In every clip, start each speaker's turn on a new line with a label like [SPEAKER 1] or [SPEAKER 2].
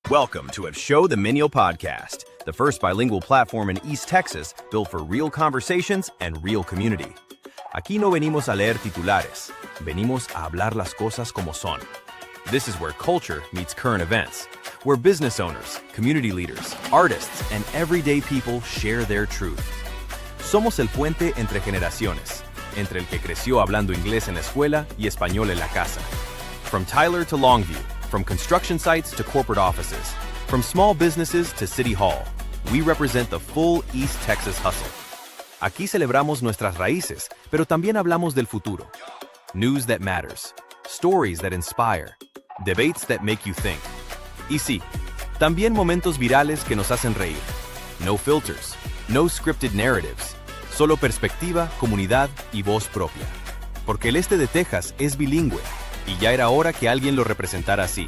[SPEAKER 1] Welcome to a Show de Meño Podcast, the first bilingual platform in East Texas built for real conversations and real community. Aquí no venimos a leer titulares, venimos a hablar las cosas como son. This is where culture meets current events, where business owners, community leaders, artists, and everyday people share their truth. Somos el puente entre generaciones, entre el que creció hablando inglés en la escuela y español en la casa. From Tyler to Longview, from construction sites to corporate offices, from small businesses to City Hall, we represent the full East Texas hustle. Aquí celebramos nuestras raíces, pero también hablamos del futuro. News that matters, stories that inspire, debates that make you think. Y sí, también momentos virales que nos hacen reír. No filters, no scripted narratives, solo perspectiva, comunidad y voz propia. Porque el este de Texas es bilingüe, y ya era hora que alguien lo representara así.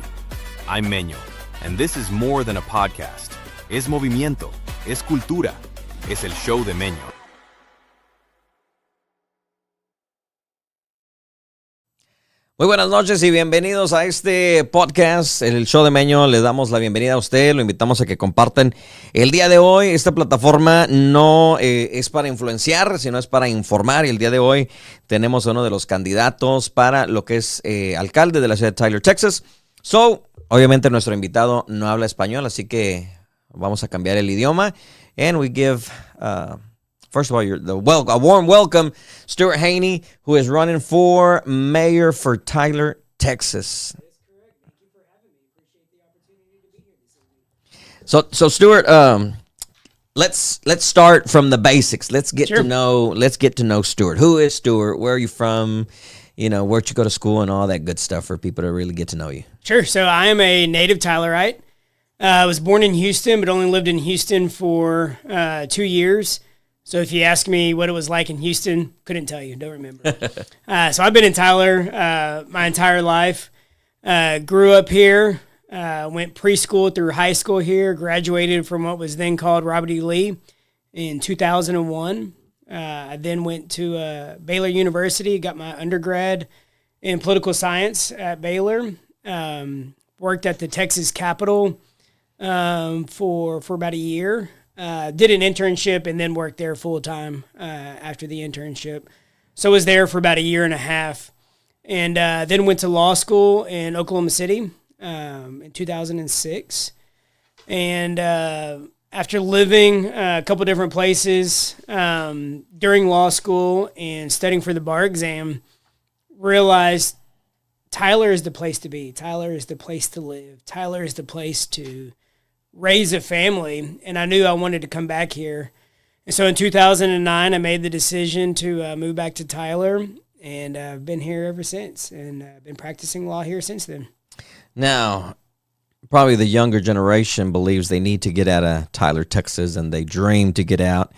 [SPEAKER 1] I'm Meño, and this is more than a podcast. Es movimiento, es cultura, es el Show de Meño.
[SPEAKER 2] Muy buenas noches y bienvenidos a este podcast, el Show de Meño. Le damos la bienvenida a usted, lo invitamos a que compartan el día de hoy. Esta plataforma no es para influenciar, sino es para informar. Y el día de hoy tenemos a uno de los candidatos para lo que es alcalde de la ciudad de Tyler, Texas. Obviamente nuestro invitado no habla español, así que vamos a cambiar el idioma. And we give... First of all, a warm welcome, Stuart Hene, who is running for mayor for Tyler, Texas.
[SPEAKER 3] That is correct. Thank you for having me. Appreciate the opportunity to be here this evening.
[SPEAKER 2] So Stuart, let's start from the basics. Let's get to know Stuart. Who is Stuart? Where are you from? You know, where'd you go to school and all that good stuff for people to really get to know you.
[SPEAKER 3] Sure. So I am a native Tylerite. I was born in Houston, but only lived in Houston for 2 years. So if you ask me what it was like in Houston, couldn't tell you, don't remember. So I've been in Tyler my entire life. Grew up here, went preschool through high school here, graduated from what was then called Robert E. Lee in 2001. I then went to Baylor University, got my undergrad in political science at Baylor. Worked at the Texas Capitol for about a year. Did an internship and then worked there full-time after the internship. So was there for about a year and a half. And then went to law school in Oklahoma City in 2006. And after living a couple different places during law school and studying for the bar exam, realized Tyler is the place to be. Tyler is the place to live. Tyler is the place to raise a family, and I knew I wanted to come back here. And so in 2009, I made the decision to move back to Tyler, and I've been here ever since, and I've been practicing law here since then.
[SPEAKER 2] Now, probably the younger generation believes they need to get out of Tyler, Texas, and they dream to get out,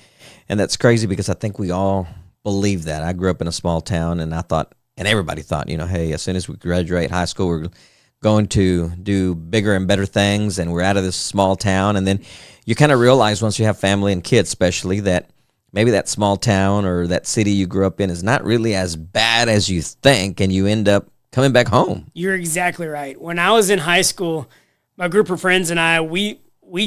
[SPEAKER 2] and that's crazy because I think we all believe that. I grew up in a small town, and I thought, and everybody thought, you know, hey, as soon as we graduate high school, we're going to do bigger and better things, and we're out of this small town. And then you kind of realize once you have family and kids especially that maybe that small town or that city you grew up in is not really as bad as you think, and you end up coming back home.
[SPEAKER 3] You're exactly right. When I was in high school, my group of friends and I, we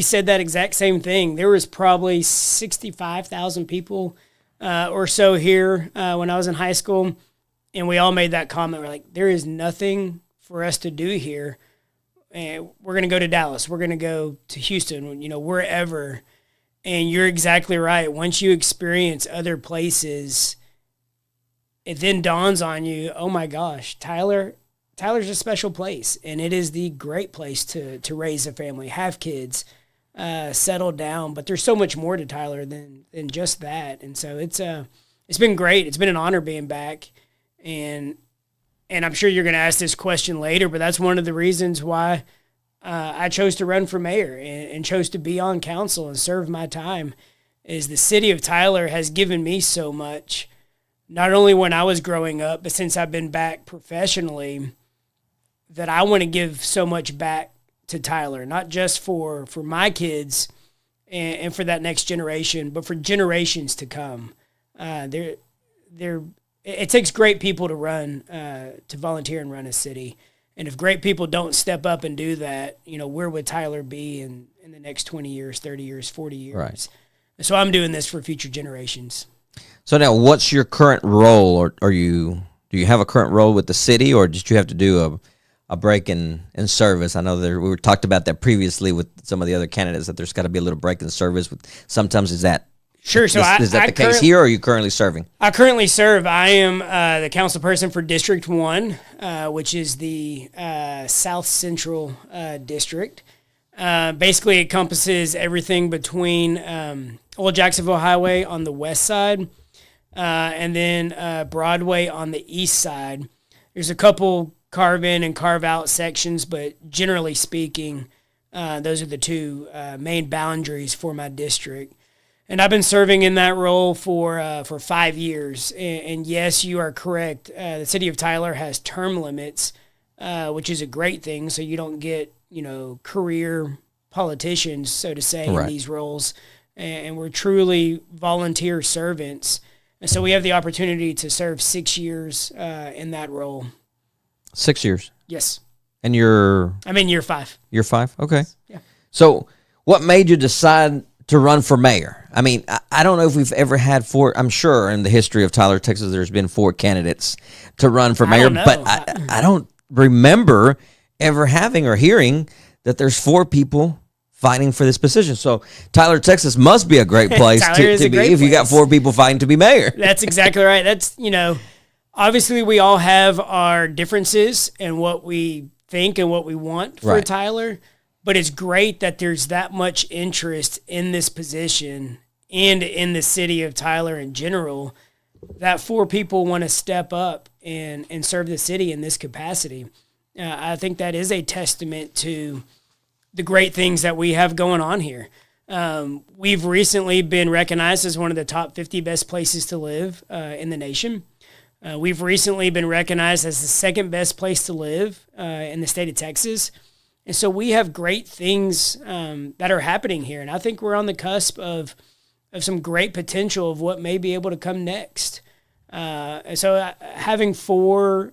[SPEAKER 3] said that exact same thing. There was probably 65,000 people or so here when I was in high school, and we all made that comment. We're like, there is nothing for us to do here. And we're going to go to Dallas. We're going to go to Houston, you know, wherever. And you're exactly right. Once you experience other places, it then dawns on you, oh my gosh, Tyler's a special place. And it is the great place to raise a family, have kids, settle down. But there's so much more to Tyler than just that. And so it's been great. It's been an honor being back. And I'm sure you're going to ask this question later, but that's one of the reasons why I chose to run for mayor and chose to be on council and serve my time, is the city of Tyler has given me so much, not only when I was growing up, but since I've been back professionally, that I want to give so much back to Tyler, not just for my kids and for that next generation, but for generations to come. It takes great people to run, to volunteer and run a city. And if great people don't step up and do that, where would Tyler be in the next 20 years, 30 years, 40 years?
[SPEAKER 2] Right.
[SPEAKER 3] So I'm doing this for future generations.
[SPEAKER 2] So now, what's your current role, or do you have a current role with the city, or did you have to do a break in service? I know we talked about that previously with some of the other candidates, that there's got to be a little break in service. Sometimes is that
[SPEAKER 3] sure? So
[SPEAKER 2] is that the case here, or are you currently serving?
[SPEAKER 3] I currently serve. I am the council person for District 1, which is the South Central District. Basically, it encompasses everything between Old Jacksonville Highway on the west side and then Broadway on the east side. There's a couple carve-in and carve-out sections, but generally speaking, those are the two main boundaries for my district. And I've been serving in that role for 5 years. And yes, you are correct. The city of Tyler has term limits, which is a great thing. So you don't get, career politicians, so to say,
[SPEAKER 2] right.
[SPEAKER 3] in these roles. And we're truly volunteer servants. And so we have the opportunity to serve 6 years in that role.
[SPEAKER 2] 6 years?
[SPEAKER 3] Yes.
[SPEAKER 2] And
[SPEAKER 3] I'm in year 5.
[SPEAKER 2] Year 5? Okay.
[SPEAKER 3] Yeah.
[SPEAKER 2] So what made you decide to run for mayor? I mean, I don't know if we've ever had 4. I'm sure in the history of Tyler, Texas, there's been 4 candidates to run for mayor, but I don't remember ever having or hearing that there's 4 people fighting for this position. So Tyler, Texas must be a great place to be if you got 4 people fighting to be mayor.
[SPEAKER 3] That's exactly right. That's, obviously we all have our differences in what we think and what we want for
[SPEAKER 2] right.
[SPEAKER 3] Tyler, but it's great that there's that much interest in this position and in the city of Tyler in general, that 4 people want to step up and serve the city in this capacity. I think that is a testament to the great things that we have going on here. We've recently been recognized as one of the top 50 best places to live in the nation. We've recently been recognized as the second best place to live in the state of Texas. And so we have great things that are happening here. And I think we're on the cusp of some great potential of what may be able to come next. And so having 4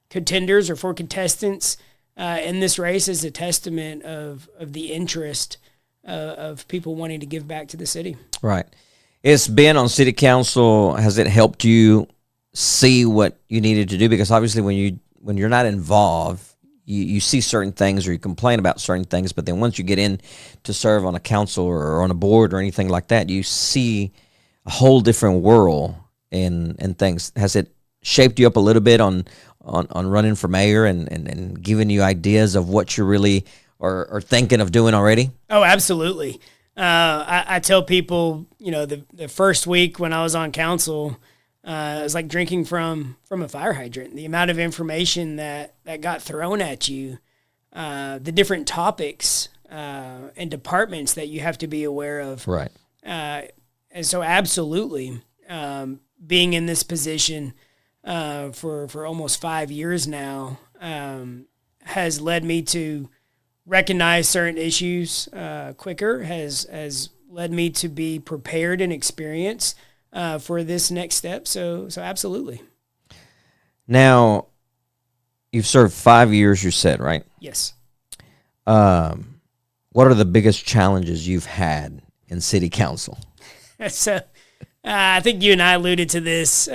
[SPEAKER 3] contenders or 4 contestants in this race is a testament of the interest of people wanting to give back to the city. Right.
[SPEAKER 2] It's been on city council. Has it helped you see what you needed to do? Because obviously when you're not involved, you see certain things or you complain about certain things, but then once you get in to serve on a council or on a board or anything like that, you see a whole different world and things. Has it shaped you up a little bit on running for mayor and giving you ideas of what you really are thinking of doing already?
[SPEAKER 3] Oh, absolutely. I tell people, the first week when I was on council, it was like drinking from a fire hydrant. The amount of information that got thrown at you, the different topics and departments that you have to be aware of.
[SPEAKER 2] Right.
[SPEAKER 3] And so absolutely, being in this position for almost 5 years now has led me to recognize certain issues quicker, has led me to be prepared and experienced for this next step. So absolutely.
[SPEAKER 2] Now, you've served 5 years, you said, right?
[SPEAKER 3] Yes.
[SPEAKER 2] What are the biggest challenges you've had in city council?
[SPEAKER 3] So I think you and I alluded to this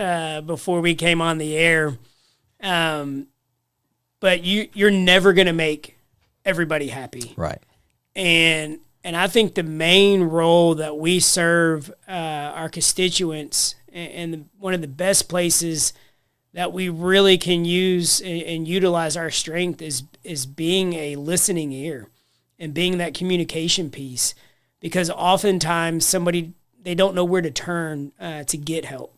[SPEAKER 3] before we came on the air. But you're never going to make everybody happy.
[SPEAKER 2] Right.
[SPEAKER 3] And I think the main role that we serve our constituents and one of the best places that we really can use and utilize our strength is being a listening ear and being that communication piece, because oftentimes they don't know where to turn to get help.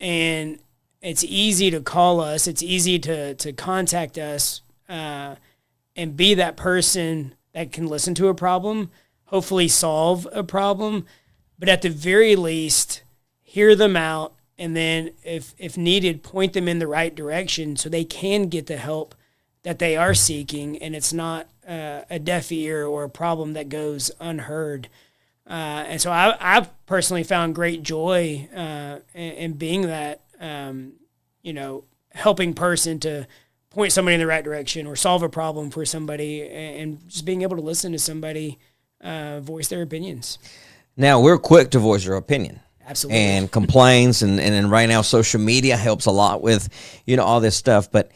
[SPEAKER 3] And it's easy to call us. It's easy to contact us and be that person that can listen to a problem, hopefully solve a problem, but at the very least, hear them out, and then if needed, point them in the right direction so they can get the help that they are seeking, and it's not a deaf ear or a problem that goes unheard. And so I've personally found great joy in being that, helping person to point somebody in the right direction or solve a problem for somebody, and just being able to listen to somebody voice their opinions.
[SPEAKER 2] Now, we're quick to voice our opinion.
[SPEAKER 3] Absolutely.
[SPEAKER 2] And complaints, and right now social media helps a lot with, all this stuff. But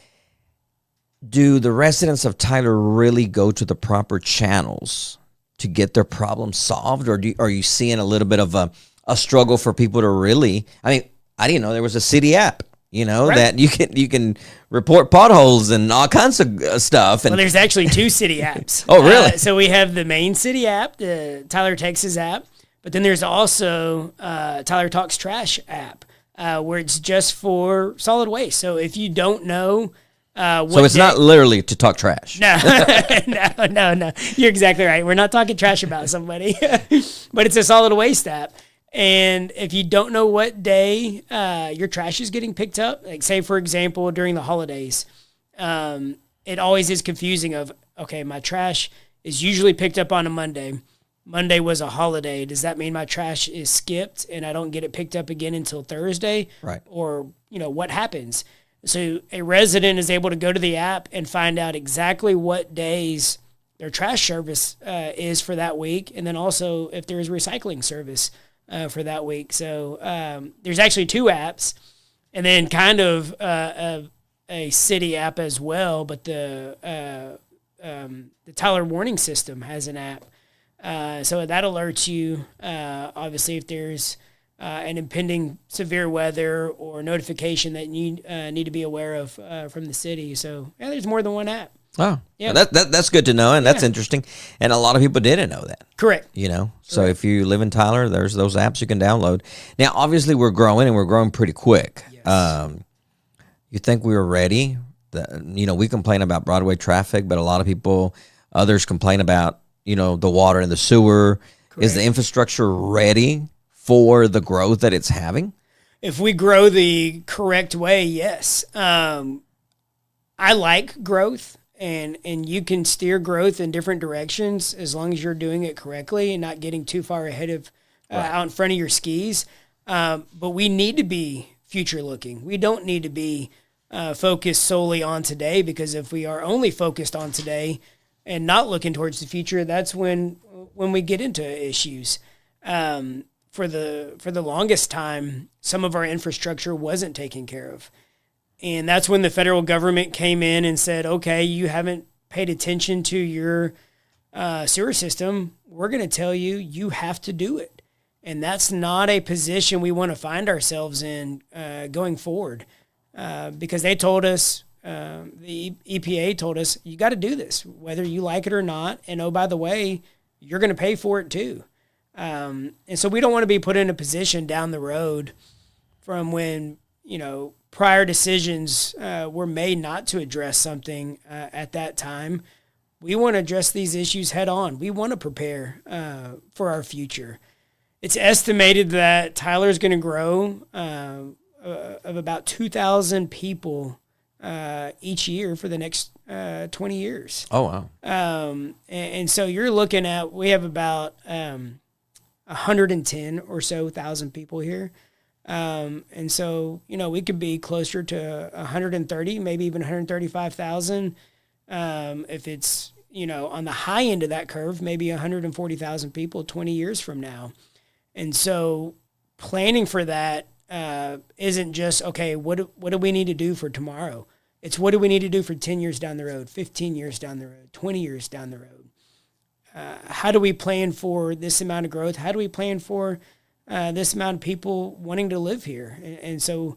[SPEAKER 2] do the residents of Tyler really go to the proper channels to get their problems solved? Or are you seeing a little bit of a struggle for people to really, I didn't know there was a city app, right, that you can report potholes and all kinds of stuff. And
[SPEAKER 3] well, there's actually 2 city apps.
[SPEAKER 2] Oh, really?
[SPEAKER 3] So we have the main city app, the Tyler, Texas app. But then there's also Tyler Talks Trash app, where it's just for solid waste. So if you don't know
[SPEAKER 2] so it's not literally to talk trash.
[SPEAKER 3] No, no. You're exactly right. We're not talking trash about somebody. But it's a solid waste app. And if you don't know what day your trash is getting picked up, like say, for example, during the holidays, it always is confusing of, okay, my trash is usually picked up on a Monday. Monday was a holiday. Does that mean my trash is skipped and I don't get it picked up again until Thursday?
[SPEAKER 2] Right.
[SPEAKER 3] Or, what happens? So a resident is able to go to the app and find out exactly what days their trash service is for that week, and then also if there is recycling service for that week. So there's actually 2 apps, and then kind of a city app as well, but the Tyler Warning System has an app. So that alerts you, obviously, if there's an impending severe weather or notification that you need to be aware of from the city. So, yeah, there's more than one app.
[SPEAKER 2] Oh, yeah. That's good to know, and that's interesting. And a lot of people didn't know that.
[SPEAKER 3] Correct.
[SPEAKER 2] So if you live in Tyler, there's those apps you can download. Now, obviously, we're growing, and we're growing pretty quick.
[SPEAKER 3] Yes.
[SPEAKER 2] You think we were ready? We complain about Broadway traffic, but a lot of people, others complain about the water and the sewer. Correct. Is the infrastructure ready for the growth that it's having?
[SPEAKER 3] If we grow the correct way, yes. I like growth, and you can steer growth in different directions as long as you're doing it correctly and not getting too far ahead of out in front of your skis. But we need to be future looking. We don't need to be focused solely on today, because if we are only focused on today and not looking towards the future, that's when we get into issues. For the longest time, some of our infrastructure wasn't taken care of. And that's when the federal government came in and said, okay, you haven't paid attention to your sewer system. We're going to tell you, you have to do it. And that's not a position we want to find ourselves in going forward, because they told us, the EPA told us, you got to do this, whether you like it or not. And oh, by the way, you're going to pay for it too. And so we don't want to be put in a position down the road from when, prior decisions were made not to address something at that time. We want to address these issues head on. We want to prepare for our future. It's estimated that Tyler's going to grow of about 2,000 people each year for the next 20 years.
[SPEAKER 2] Oh, wow.
[SPEAKER 3] And so you're looking at, we have about 110 or so thousand people here. And so, we could be closer to 130, maybe even 135,000. If it's, on the high end of that curve, maybe 140,000 people 20 years from now. And so planning for that isn't just, okay, what do we need to do for tomorrow? It's what do we need to do for 10 years down the road, 15 years down the road, 20 years down the road? How do we plan for this amount of growth? How do we plan for this amount of people wanting to live here? And so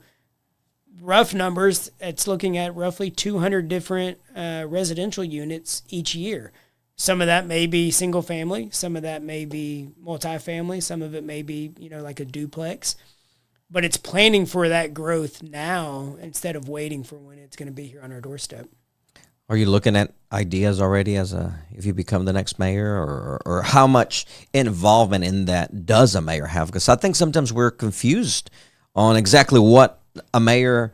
[SPEAKER 3] rough numbers, it's looking at roughly 200 different residential units each year. Some of that may be single family. Some of that may be multifamily. Some of it may be, like a duplex. But it's planning for that growth now instead of waiting for when it's going to be here on our doorstep.
[SPEAKER 2] Are you looking at ideas already if you become the next mayor, or how much involvement in that does a mayor have? Because I think sometimes we're confused on exactly what a mayor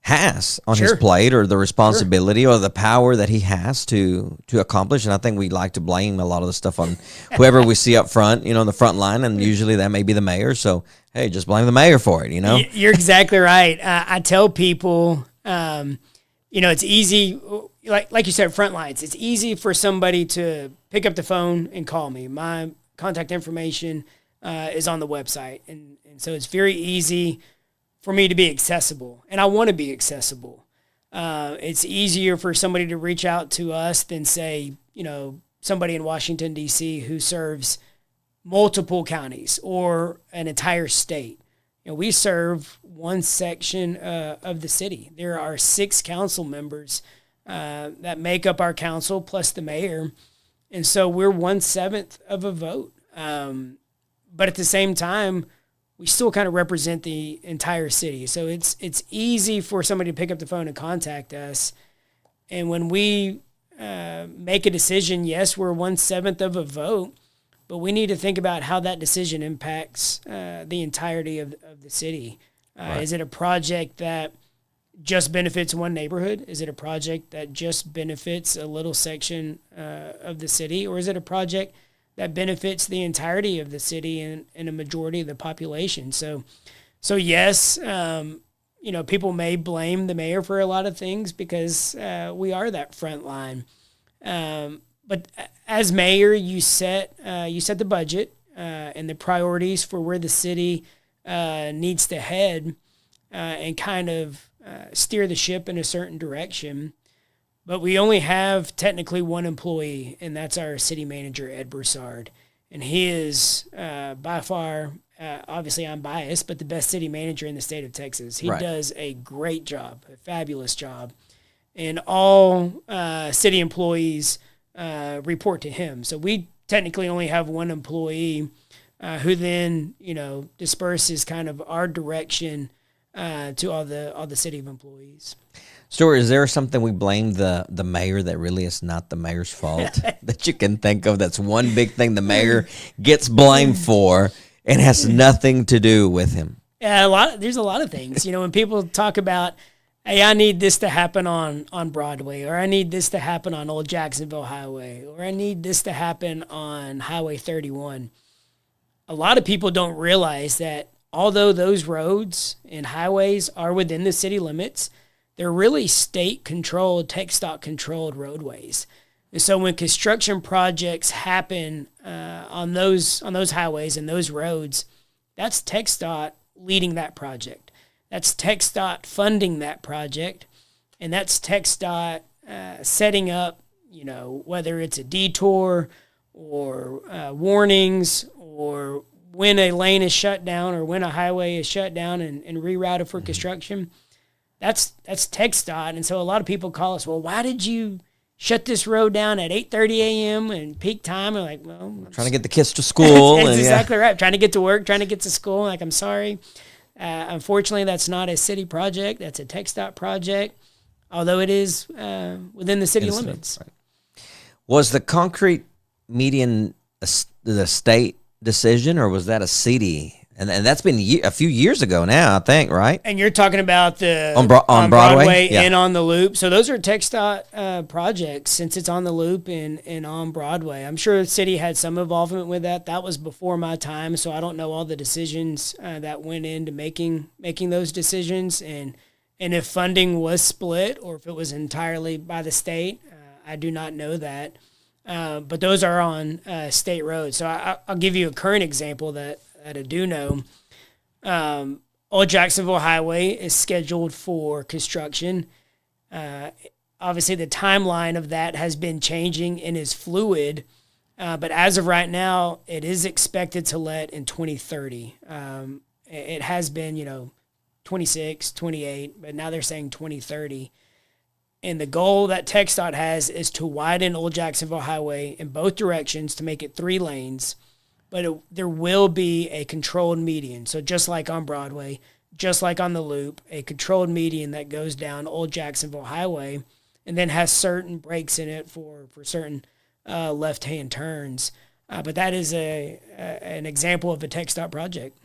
[SPEAKER 2] has on his plate, or the responsibility or the power that he has to accomplish. And I think we like to blame a lot of the stuff on whoever we see up front, in the front line, and usually that may be the mayor. So, hey, just blame the mayor for it,
[SPEAKER 3] You're exactly right. I tell people, it's easy, like you said, front lines. It's easy for somebody to pick up the phone and call me. My contact information is on the website. And so it's very easy for me to be accessible. And I want to be accessible. It's easier for somebody to reach out to us than, say, somebody in Washington, D.C. who serves multiple counties or an entire state. We serve one section of the city. There are 6 council members that make up our council plus the mayor. And so we're 1/7 of a vote. But at the same time, we still kind of represent the entire city. So it's easy for somebody to pick up the phone and contact us. And when we make a decision, yes, we're 1/7 of a vote, but we need to think about how that decision impacts the entirety of the city. Right. Is it a project that just benefits one neighborhood? Is it a project that just benefits a little section of the city? Or is it a project that benefits the entirety of the city and a majority of the population? So yes, people may blame the mayor for a lot of things because we are that front line. But as mayor, you set the budget and the priorities for where the city needs to head and kind of steer the ship in a certain direction. But we only have technically one employee, and that's our city manager, Ed Broussard. And he is by far, obviously I'm biased, but the best city manager in the state of Texas. He does a great job, a fabulous job. And all city employees report to him. So we technically only have one employee who then, disperses kind of our direction to all the city of employees.
[SPEAKER 2] Stuart, is there something we blame the mayor that really is not the mayor's fault that you can think of? That's one big thing the mayor gets blamed for and has nothing to do with him.
[SPEAKER 3] Yeah, there's a lot of things. When people talk about, hey, I need this to happen on Broadway, or I need this to happen on Old Jacksonville Highway, or I need this to happen on Highway 31. A lot of people don't realize that although those roads and highways are within the city limits, they're really state-controlled, TxDOT-controlled roadways. And so when construction projects happen on those highways and those roads, that's TxDOT leading that project. That's TxDOT funding that project, and that's TxDOT setting up, whether it's a detour or warnings or when a lane is shut down or when a highway is shut down and rerouted for construction. That's TxDOT. And so a lot of people call us, well, why did you shut this road down at 8:30 a.m. and peak time? We're like, well,
[SPEAKER 2] trying to get the kids to school.
[SPEAKER 3] That's exactly right. Trying to get to work, trying to get to school. Like, I'm sorry. Unfortunately, that's not a city project. That's a TxDOT project, although it is within the city limits.
[SPEAKER 2] Right. Was the concrete median the state decision, or was that a city? And that's been a few years ago now, I think, right?
[SPEAKER 3] And you're talking about the
[SPEAKER 2] on Broadway
[SPEAKER 3] and on the Loop. So those are TxDOT projects since it's on the Loop and on Broadway. I'm sure the city had some involvement with that. That was before my time, so I don't know all the decisions that went into making those decisions. And if funding was split or if it was entirely by the state, I do not know that. But those are on state roads. So I'll give you a current example that I do know. Old Jacksonville Highway is scheduled for construction. Obviously, the timeline of that has been changing and is fluid. But as of right now, it is expected to let in 2030. It has been, 26, 28, but now they're saying 2030. And the goal that TxDOT has is to widen Old Jacksonville Highway in both directions to make it 3 lanes. But there will be a controlled median. So just like on Broadway, just like on the Loop, a controlled median that goes down Old Jacksonville Highway and then has certain breaks in it for certain left-hand turns. But that is an example of a TxDOT project.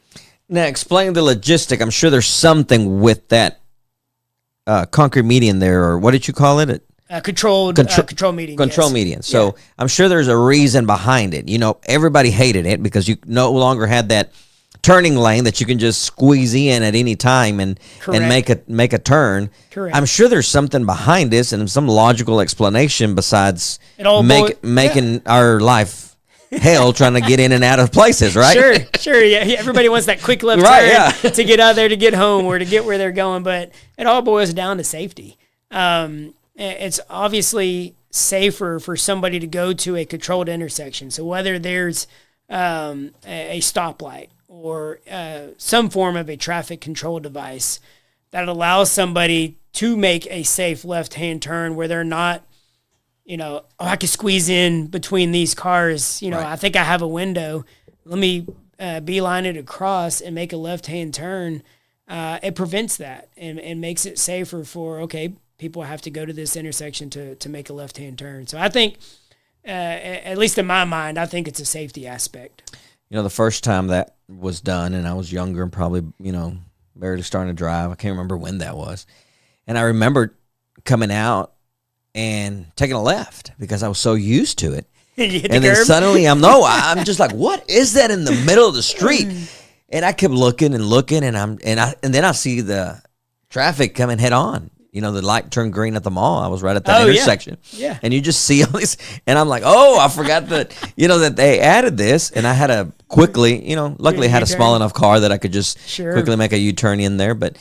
[SPEAKER 2] Now, explain the logistic. I'm sure there's something with that concrete median there, or what did you call it?
[SPEAKER 3] Control median.
[SPEAKER 2] Control median. So I'm sure there's a reason behind it. Everybody hated it because you no longer had that turning lane that you can just squeeze in at any time and make a turn.
[SPEAKER 3] Correct.
[SPEAKER 2] I'm sure there's something behind this and some logical explanation besides making our life hell trying to get in and out of places, right?
[SPEAKER 3] Sure. Yeah, everybody wants that quick left turn to get out there to get home or to get where they're going, but it all boils down to safety. It's obviously safer for somebody to go to a controlled intersection. So whether there's a stoplight or some form of a traffic control device that allows somebody to make a safe left-hand turn where they're not, I could squeeze in between these cars. I think I have a window. Let me beeline it across and make a left-hand turn. It prevents that and makes it safer for, people have to go to this intersection to make a left-hand turn. So I think, at least in my mind, I think it's a safety aspect.
[SPEAKER 2] The first time that was done, and I was younger and probably, barely starting to drive. I can't remember when that was. And I remember coming out and taking a left because I was so used to it. And then suddenly I'm just like, what is that in the middle of the street? And I kept looking and looking, and then I see the traffic coming head on. The light turned green at the mall. I was right at that intersection.
[SPEAKER 3] Yeah.
[SPEAKER 2] And you just see all this. And I'm like, I forgot that, that they added this. And I had to quickly, luckily I had a small enough car that I could just quickly make a U-turn in there. But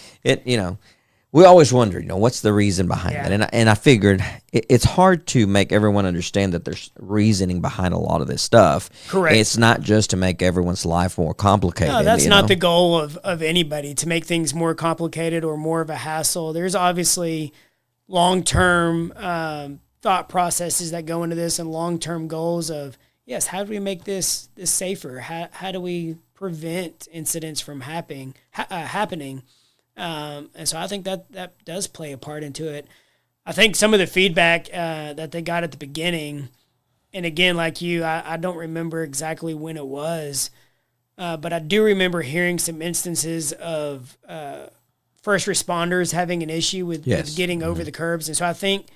[SPEAKER 2] we always wondered, what's the reason behind that? And I figured it's hard to make everyone understand that there's reasoning behind a lot of this stuff.
[SPEAKER 3] Correct.
[SPEAKER 2] It's not just to make everyone's life more complicated.
[SPEAKER 3] No, that's not the goal of anybody, to make things more complicated or more of a hassle. There's obviously long-term thought processes that go into this and long-term goals of, yes, how do we make this safer? How do we prevent incidents from happening? And so I think that does play a part into it. I think some of the feedback that they got at the beginning, and again, like you, I don't remember exactly when it was, but I do remember hearing some instances of first responders having an issue with getting over the curbs. And so I think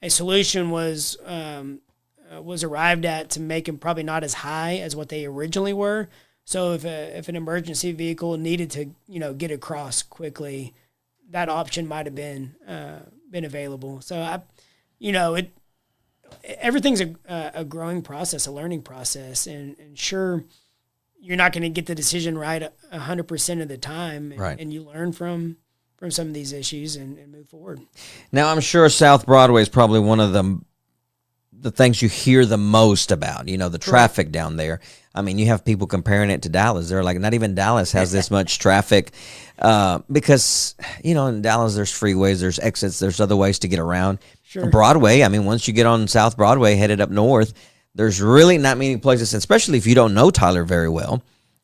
[SPEAKER 3] a solution was arrived at to make them probably not as high as what they originally were. So if an emergency vehicle needed to, get across quickly, that option might have been available. So everything's a growing process, a learning process, and sure, you're not going to get the decision right 100% of the time, and you learn from some of these issues and move forward.
[SPEAKER 2] Now, I'm sure South Broadway is probably one of the things you hear the most about, the traffic down there. I mean, you have people comparing it to Dallas. They're like, not even Dallas has this much traffic because, in Dallas, there's freeways, there's exits, there's other ways to get around.
[SPEAKER 3] Sure.
[SPEAKER 2] Broadway, I mean, once you get on South Broadway, headed up north, there's really not many places, especially if you don't know Tyler very well,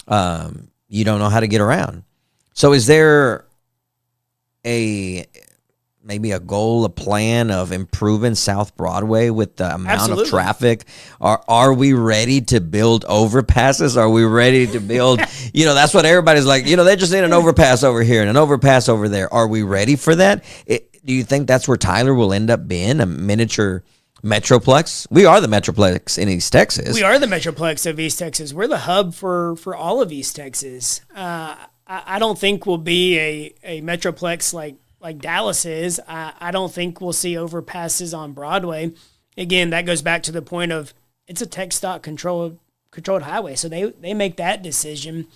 [SPEAKER 2] you don't know how to get around. So is there maybe a goal, a plan of improving South Broadway with the amount of traffic? Are we ready to build overpasses? Are we ready to build, that's what everybody's like, they just need an overpass over here and an overpass over there. Are we ready for that? Do you think that's where Tyler will end up being, a miniature metroplex? We are the metroplex in East Texas.
[SPEAKER 3] We are the metroplex of East Texas. We're the hub for all of East Texas. I don't think we'll be a metroplex like Dallas is. I don't think we'll see overpasses on Broadway. Again, that goes back to the point of it's a TxDOT controlled highway, so they make that decision.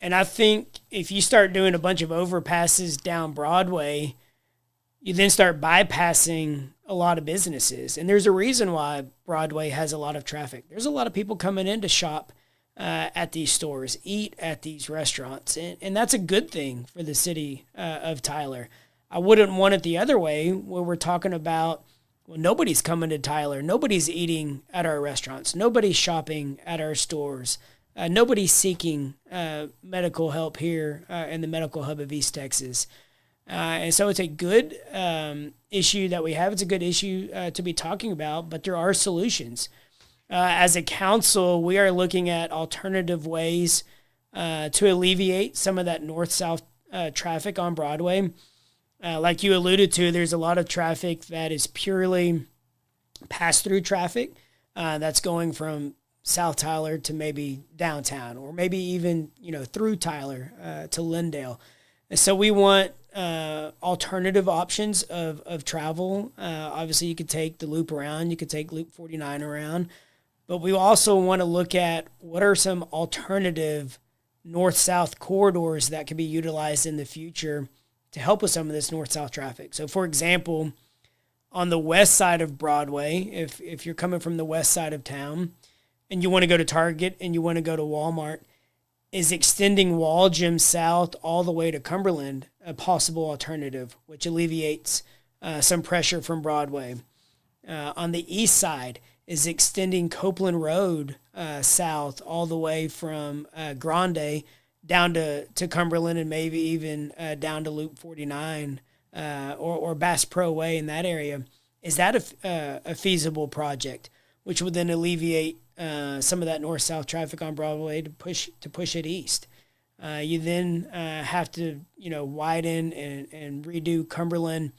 [SPEAKER 3] And I think if you start doing a bunch of overpasses down Broadway, you then start bypassing a lot of businesses. And there's a reason why Broadway has a lot of traffic. There's a lot of people coming in to shop at these stores, eat at these restaurants, and that's a good thing for the city of Tyler. I wouldn't want it the other way, where we're talking about, well, nobody's coming to Tyler, nobody's eating at our restaurants, nobody's shopping at our stores, nobody's seeking medical help here in the medical hub of East Texas. And so it's a good issue that we have. It's a good issue to be talking about, but there are solutions. As a council, we are looking at alternative ways to alleviate some of that north-south traffic on Broadway. Like you alluded to, there's a lot of traffic that is purely pass-through traffic that's going from South Tyler to maybe downtown, or maybe even, through Tyler to Lindale. And so we want alternative options of travel. Obviously, you could take the loop around. You could take Loop 49 around. But we also want to look at what are some alternative north-south corridors that could be utilized in the future to help with some of this north-south traffic. So, for example, on the west side of Broadway, if you're coming from the west side of town and you want to go to Target and you want to go to Walmart, is extending Wall Gym south all the way to Cumberland a possible alternative, which alleviates some pressure from Broadway. On the east side, is extending Copeland Road south all the way from Grande down to Cumberland, and maybe even down to Loop 49 or Bass Pro Way in that area. Is that a feasible project, which would then alleviate some of that north-south traffic on Broadway to push it east? You then have to widen and redo Cumberland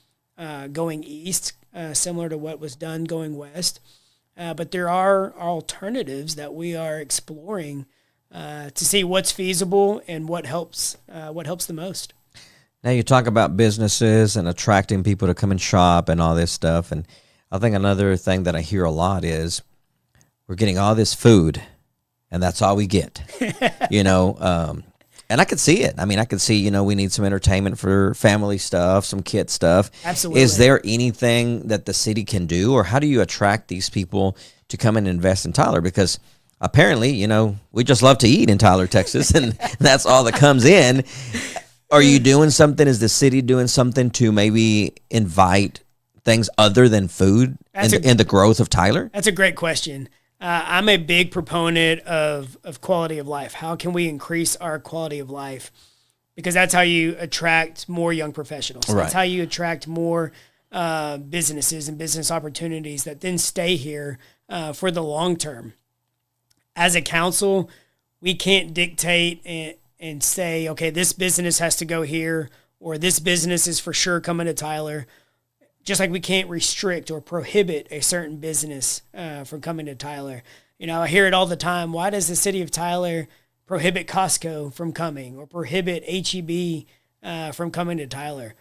[SPEAKER 3] going east, similar to what was done going west. But there are alternatives that we are exploring to see what's feasible and what helps the most.
[SPEAKER 2] Now you talk about businesses and attracting people to come and shop and all this stuff. And I think another thing that I hear a lot is we're getting all this food and that's all we get, and I could see it. I mean, I could see, we need some entertainment for family stuff, some kid stuff.
[SPEAKER 3] Absolutely.
[SPEAKER 2] Is there anything that the city can do, or how do you attract these people to come and invest in Tyler? Because apparently, we just love to eat in Tyler, Texas, and that's all that comes in. Are you doing something? Is the city doing something to maybe invite things other than food in the growth of Tyler?
[SPEAKER 3] That's a great question. I'm a big proponent of quality of life. How can we increase our quality of life? Because that's how you attract more young professionals.
[SPEAKER 2] Right.
[SPEAKER 3] That's how you attract more businesses and business opportunities that then stay here for the long term. As a council, we can't dictate and say, okay, this business has to go here, or this business is for sure coming to Tyler. Just like we can't restrict or prohibit a certain business from coming to Tyler. I hear it all the time. Why does the city of Tyler prohibit Costco from coming, or prohibit H-E-B from coming to Tyler?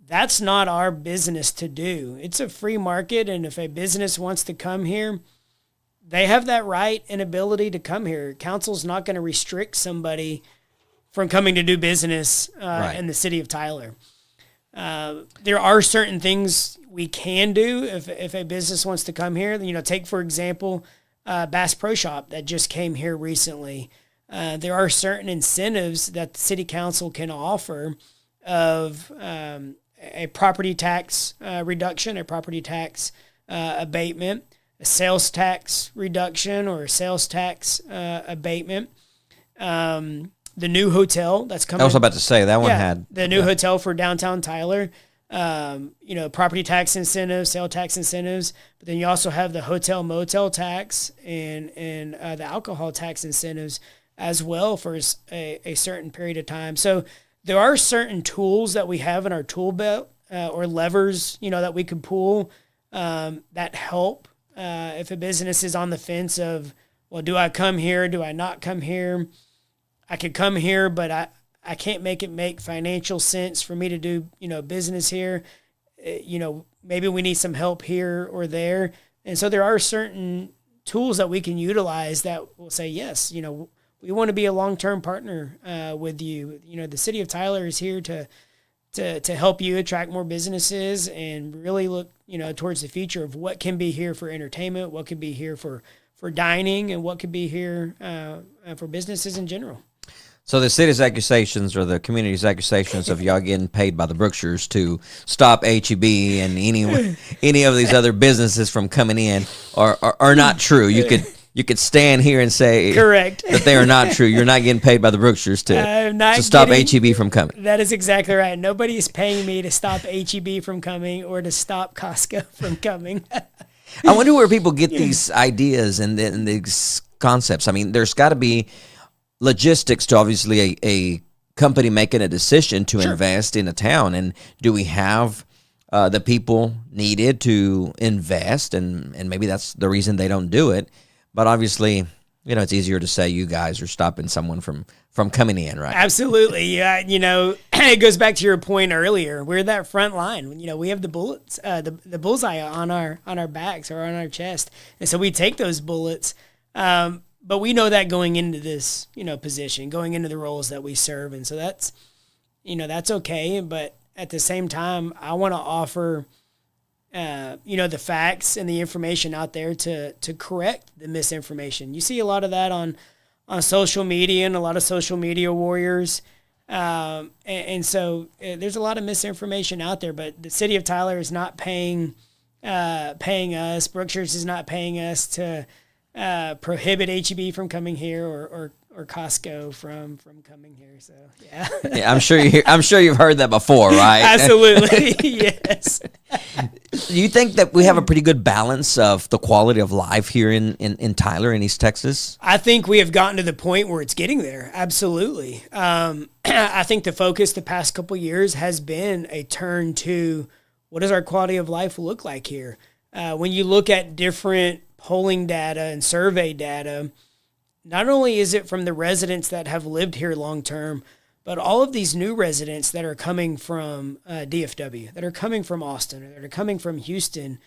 [SPEAKER 3] That's not our business to do. It's a free market, and if a business wants to come here, they have that right and ability to come here. Council's not going to restrict somebody from coming to do business in the city of Tyler. There are certain things we can do if a business wants to come here. Take, for example, Bass Pro Shop that just came here recently. There are certain incentives that the city council can offer of a property tax reduction, a property tax abatement, a sales tax reduction, or a sales tax abatement. The new hotel that's coming.
[SPEAKER 2] I was about to say that one had
[SPEAKER 3] the new hotel for downtown Tyler. Property tax incentives, sale tax incentives, but then you also have the hotel motel tax and the alcohol tax incentives as well for a certain period of time. So there are certain tools that we have in our tool belt or levers, that we can pull that help if a business is on the fence of, well, do I come here? Do I not come here? I could come here, but I can't make it make financial sense for me to do, business here. Maybe we need some help here or there. And so there are certain tools that we can utilize that will say, yes, we want to be a long-term partner with you. The city of Tyler is here to help you attract more businesses and really look, towards the future of what can be here for entertainment, what can be here for dining, and what could be here for businesses in general.
[SPEAKER 2] So the city's accusations, or the community's accusations of y'all getting paid by the Brookshires to stop H-E-B and any of these other businesses from coming in are not true. You could stand here and say
[SPEAKER 3] correct
[SPEAKER 2] that they are not true. You're not getting paid by the Brookshires to stop H-E-B from coming.
[SPEAKER 3] That is exactly right. Nobody is paying me to stop H-E-B from coming or to stop Costco from coming.
[SPEAKER 2] I wonder where people get these ideas and these concepts. I mean, there's got to be logistics to obviously a company making a decision to invest in a town. And do we have the people needed to invest? And maybe that's the reason they don't do it. But obviously, it's easier to say you guys are stopping someone from coming in, right?
[SPEAKER 3] Absolutely. Yeah. It goes back to your point earlier. We're that front line. We have the bullets, the bullseye on our backs or on our chest. And so we take those bullets. But we know that going into this, position, going into the roles that we serve. And so that's okay. But at the same time, I want to offer, the facts and the information out there to correct the misinformation. You see a lot of that on social media and a lot of social media warriors. And so there's a lot of misinformation out there, but the city of Tyler is not paying us. Brookshire's is not paying us to prohibit H-E-B from coming here or Costco from coming here. So yeah.
[SPEAKER 2] Yeah, I'm sure you've heard that before, right?
[SPEAKER 3] Absolutely. Yes.
[SPEAKER 2] Do you think that we have a pretty good balance of the quality of life here in Tyler in East Texas?
[SPEAKER 3] I think we have gotten to the point where it's getting there. Absolutely. I think the focus the past couple of years has been a turn to what does our quality of life look like here? When you look at different polling data and survey data, not only is it from the residents that have lived here long term, but all of these new residents that are coming from DFW, that are coming from Austin, or that are coming from Houston,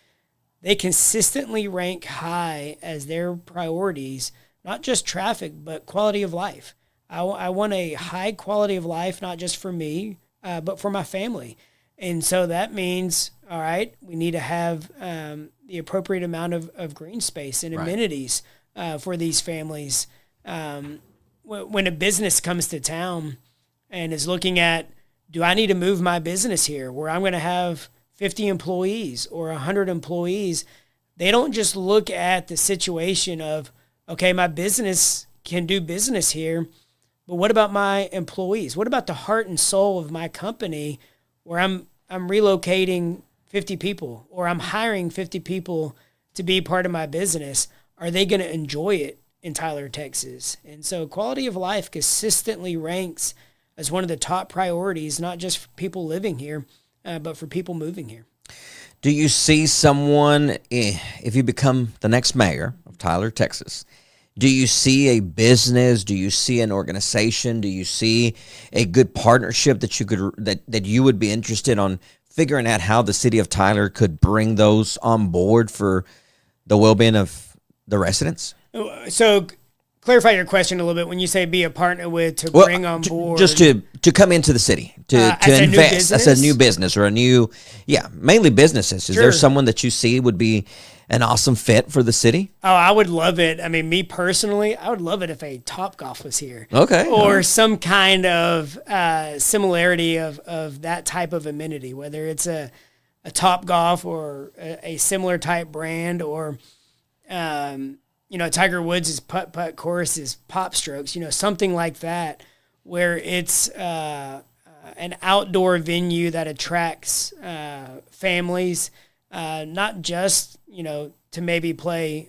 [SPEAKER 3] they consistently rank high as their priorities, not just traffic, but quality of life. I want a high quality of life, not just for me, but for my family. And so that means, all right, we need to have the appropriate amount of green space and amenities for these families. When a business comes to town and is looking at, do I need to move my business here where I'm going to have 50 employees or 100 employees, they don't just look at the situation of, okay, my business can do business here, but what about my employees? What about the heart and soul of my company where I'm relocating 50 people or I'm hiring 50 people to be part of my business? Are they going to enjoy it in Tyler, Texas? And so quality of life consistently ranks as one of the top priorities, not just for people living here, but for people moving here.
[SPEAKER 2] Do you see someone, if you become the next mayor of Tyler, Texas, do you see a business? Do you see an organization? Do you see a good partnership that you would be interested on figuring out how the city of Tyler could bring those on board for the well-being of the residents?
[SPEAKER 3] So clarify your question a little bit when you say be a partner with to bring on board.
[SPEAKER 2] Just to come into the city, to invest as a new business or mainly businesses. Is there someone that you see would be an awesome fit for the city?
[SPEAKER 3] Oh, I would love it. I mean, me personally, I would love it if a Topgolf was here.
[SPEAKER 2] Okay.
[SPEAKER 3] Or some kind of similarity of that type of amenity, whether it's a Topgolf or a similar type brand or, Tiger Woods' putt-putt course is Pop Strokes, something like that, where it's an outdoor venue that attracts families, not just, to maybe play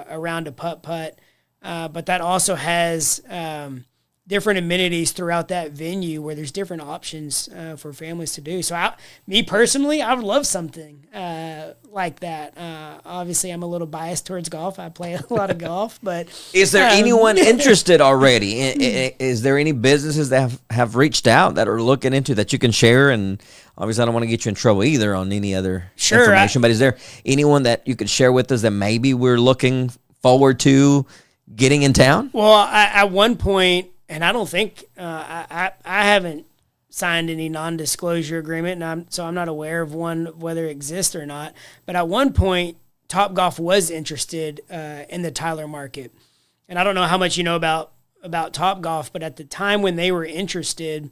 [SPEAKER 3] around a putt-putt, but that also has different amenities throughout that venue where there's different options for families to do. So me personally, I would love something like that. Obviously, I'm a little biased towards golf. I play a lot of golf, but
[SPEAKER 2] is there anyone interested already? Is there any businesses that have reached out that are looking into that you can share? And obviously, I don't want to get you in trouble either on any other information, but is there anyone that you could share with us that maybe we're looking forward to getting in town?
[SPEAKER 3] Well, at one point, and I don't think I haven't signed any non-disclosure agreement, and I'm not aware of one, whether it exists or not. But at one point, Topgolf was interested in the Tyler market, and I don't know how much you know about Topgolf, but at the time when they were interested,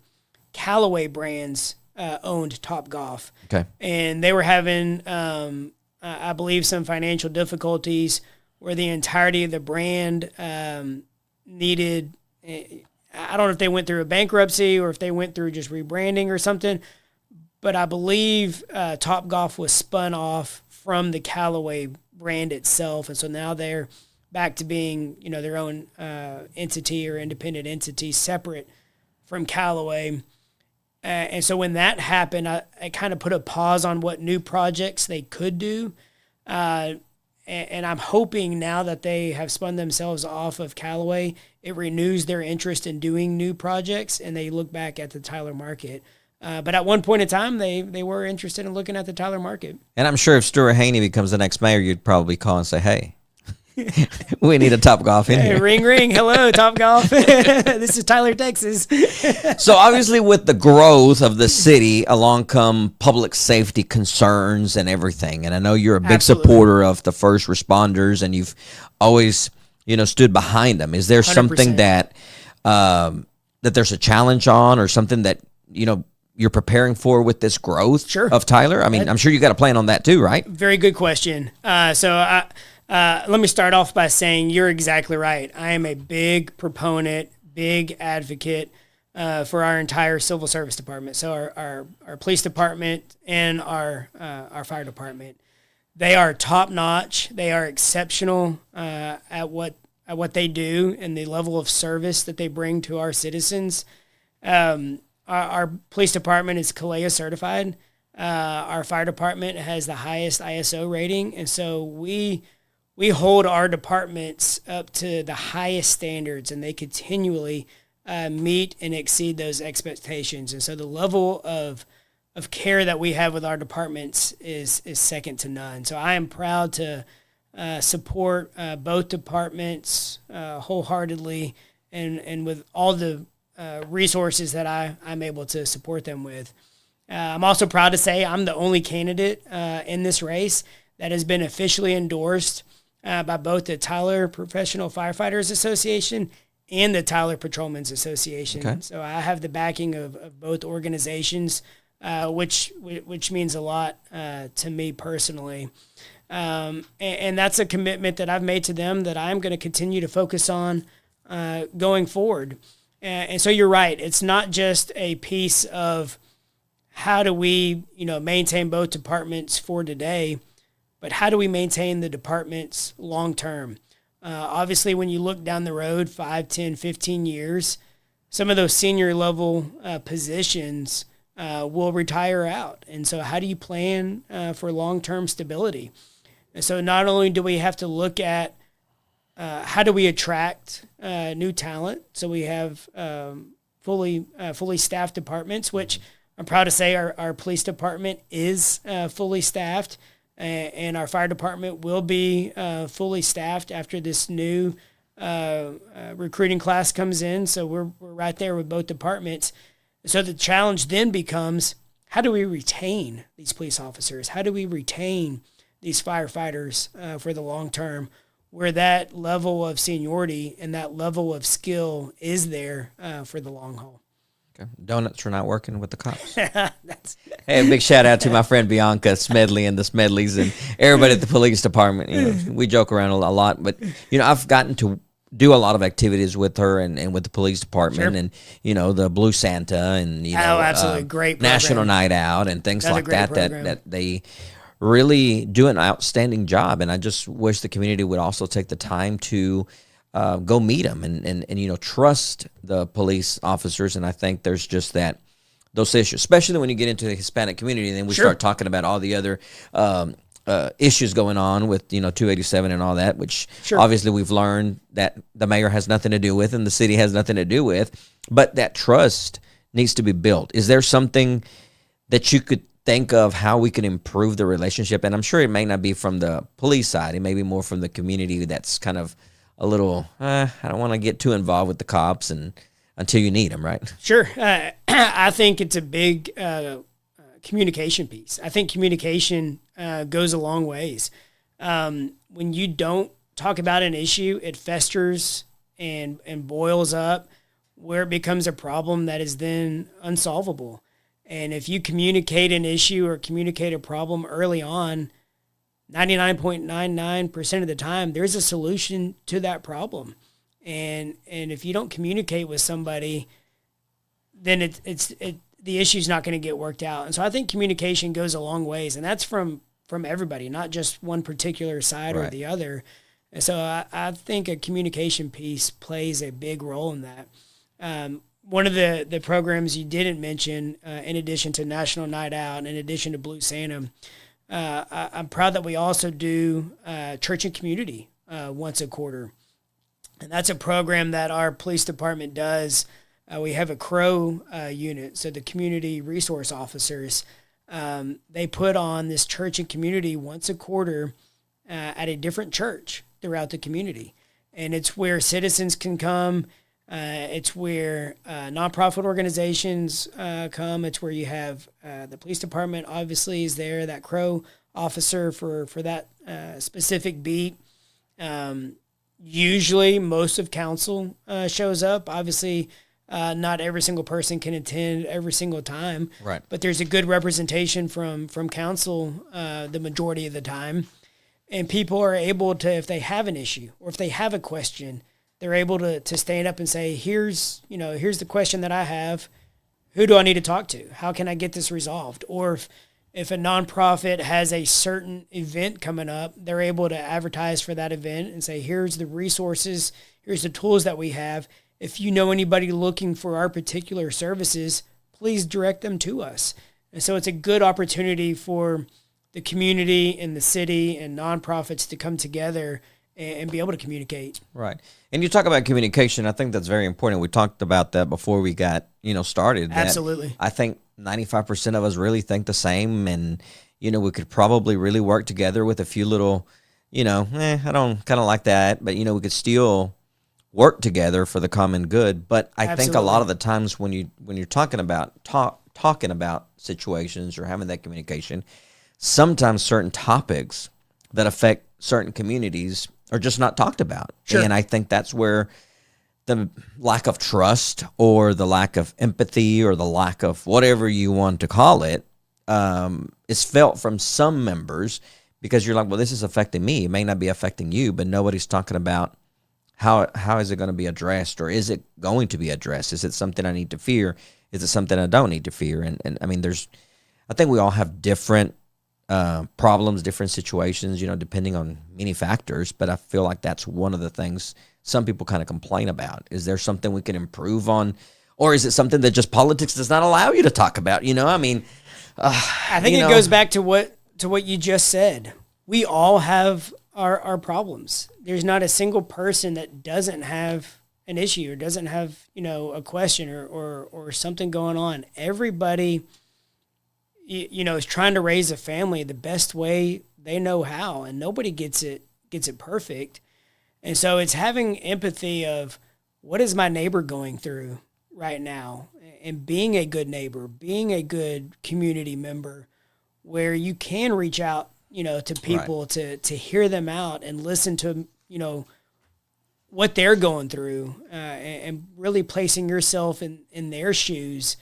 [SPEAKER 3] Callaway Brands owned Topgolf. Okay, and they were having, I believe, some financial difficulties where the entirety of the brand needed. I don't know if they went through a bankruptcy or if they went through just rebranding or something, but I believe Topgolf was spun off from the Callaway brand itself, and so now they're back to being, their own entity or independent entity, separate from Callaway. And so when that happened, I kind of put a pause on what new projects they could do. and I'm hoping now that they have spun themselves off of Callaway, it renews their interest in doing new projects, and they look back at the Tyler market. But at one point in time, they were interested in looking at the Tyler market.
[SPEAKER 2] And I'm sure if Stuart Hene becomes the next mayor, you'd probably call and say, hey, we need a Topgolf in here.
[SPEAKER 3] Ring, ring. Hello, Topgolf. This is Tyler, Texas.
[SPEAKER 2] So obviously with the growth of the city, along come public safety concerns and everything. And I know you're a big
[SPEAKER 3] Absolutely.
[SPEAKER 2] supporter of the first responders, and you've always, stood behind them. Is there something
[SPEAKER 3] 100%.
[SPEAKER 2] that there's a challenge on, or something that, you're preparing for with this growth
[SPEAKER 3] Sure.
[SPEAKER 2] of Tyler? I mean, I'm sure you got a plan on that too, right?
[SPEAKER 3] Very good question. So let me start off by saying you're exactly right. I am a big proponent, big advocate for our entire civil service department. So our police department and our fire department. They are top notch. They are exceptional at what they do and the level of service that they bring to our citizens. Our police department is CALEA certified. Our fire department has the highest ISO rating, and so we hold our departments up to the highest standards, and they continually meet and exceed those expectations. And so the level of care that we have with our departments is second to none. So I am proud to support both departments wholeheartedly, and with all the resources that I'm able to support them with. I'm also proud to say I'm the only candidate in this race that has been officially endorsed by both the Tyler Professional Firefighters Association and the Tyler Patrolmen's Association.
[SPEAKER 2] Okay.
[SPEAKER 3] So I have the backing of both organizations, which means a lot to me personally. And that's a commitment that I've made to them that I'm going to continue to focus on going forward. And so you're right. It's not just a piece of how do we, maintain both departments for today, but how do we maintain the departments long term? Obviously, when you look down the road 5, 10, 15 years, some of those senior level positions will retire out. And so how do you plan for long-term stability? And so not only do we have to look at how do we attract new talent? So we have fully staffed departments, which I'm proud to say our police department is fully staffed, and our fire department will be fully staffed after this new recruiting class comes in. So we're right there with both departments. So the challenge then becomes, how do we retain these police officers? How do we retain these firefighters for the long term, where that level of seniority and that level of skill is there for the long haul?
[SPEAKER 2] Okay. Donuts are not working with the cops. Hey, a big shout out to my friend Bianca Smedley and the Smedleys and everybody at the police department. We joke around a lot, but I've gotten to do a lot of activities with her and with the police department. Sure. And the Blue Santa and
[SPEAKER 3] absolutely great program.
[SPEAKER 2] National Night Out and things
[SPEAKER 3] That's
[SPEAKER 2] like that they really do an outstanding job. And I just wish the community would also take the time to go meet them and trust the police officers. And I think there's just those issues, especially when you get into the Hispanic community, and then we start talking about all the other issues going on with 287 and all that, which obviously we've learned that the mayor has nothing to do with and the city has nothing to do with, but that trust needs to be built. Is there something that you could think of how we can improve the relationship? And I'm sure it may not be from the police side, it may be more from the community that's kind of a little, I don't want to get too involved with the cops and until you need them, right?
[SPEAKER 3] Sure. I think it's a big communication piece. I think communication goes a long ways. When you don't talk about an issue, it festers and boils up where it becomes a problem that is then unsolvable. And if you communicate an issue or communicate a problem early on, 99.99% of the time, there's a solution to that problem. And if you don't communicate with somebody, then the issue's not going to get worked out. And so I think communication goes a long ways, and that's from everybody, not just one particular side or the other. And so I think a communication piece plays a big role in that. One of the programs you didn't mention, in addition to National Night Out, in addition to Blue Santa, I'm proud that we also do church and community once a quarter. And that's a program that our police department does. We have a CROW unit, so the community resource officers. They put on this church and community once a quarter at a different church throughout the community. And it's where citizens can come. It's where nonprofit organizations come. It's where you have the police department obviously is there, that CROW officer for that specific beat. Usually most of council shows up. Obviously, not every single person can attend every single time.
[SPEAKER 2] Right.
[SPEAKER 3] But there's a good representation from council the majority of the time. And people are able to, if they have an issue or if they have a question, they're able to stand up and say, here's the question that I have. Who do I need to talk to? How can I get this resolved? Or if a nonprofit has a certain event coming up, they're able to advertise for that event and say, here's the resources, here's the tools that we have. If you know anybody looking for our particular services, please direct them to us. And so it's a good opportunity for the community and the city and nonprofits to come together and be able to communicate.
[SPEAKER 2] Right. And you talk about communication. I think that's very important. We talked about that before we got, started.
[SPEAKER 3] Absolutely.
[SPEAKER 2] I think 95% of us really think the same. And, we could probably really work together with a few little, I don't kind of like that. But, we could still work together for the common good. But I think a lot of the times when you're talking about situations or having that communication, sometimes certain topics that affect certain communities are just not talked about.
[SPEAKER 3] Sure.
[SPEAKER 2] And I think that's where the lack of trust or the lack of empathy or the lack of whatever you want to call it is felt from some members, because you're like, well, this is affecting me. It may not be affecting you, but nobody's talking about how is it going to be addressed, or is it going to be addressed? Is it something I need to fear? Is it something I don't need to fear? And I mean, I think we all have different problems, different situations, depending on many factors. But I feel like that's one of the things some people kind of complain about. Is there something we can improve on, or is it something that just politics does not allow you to talk about? I mean,
[SPEAKER 3] I think it goes back to what you just said. We all have our problems. There's not a single person that doesn't have an issue or doesn't have, a question or something going on. Everybody is trying to raise a family the best way they know how, and nobody gets it perfect. And so it's having empathy of what is my neighbor going through right now, and being a good neighbor, being a good community member, where you can reach out, to people to hear them out and listen to, what they're going through, and really placing yourself in their shoes.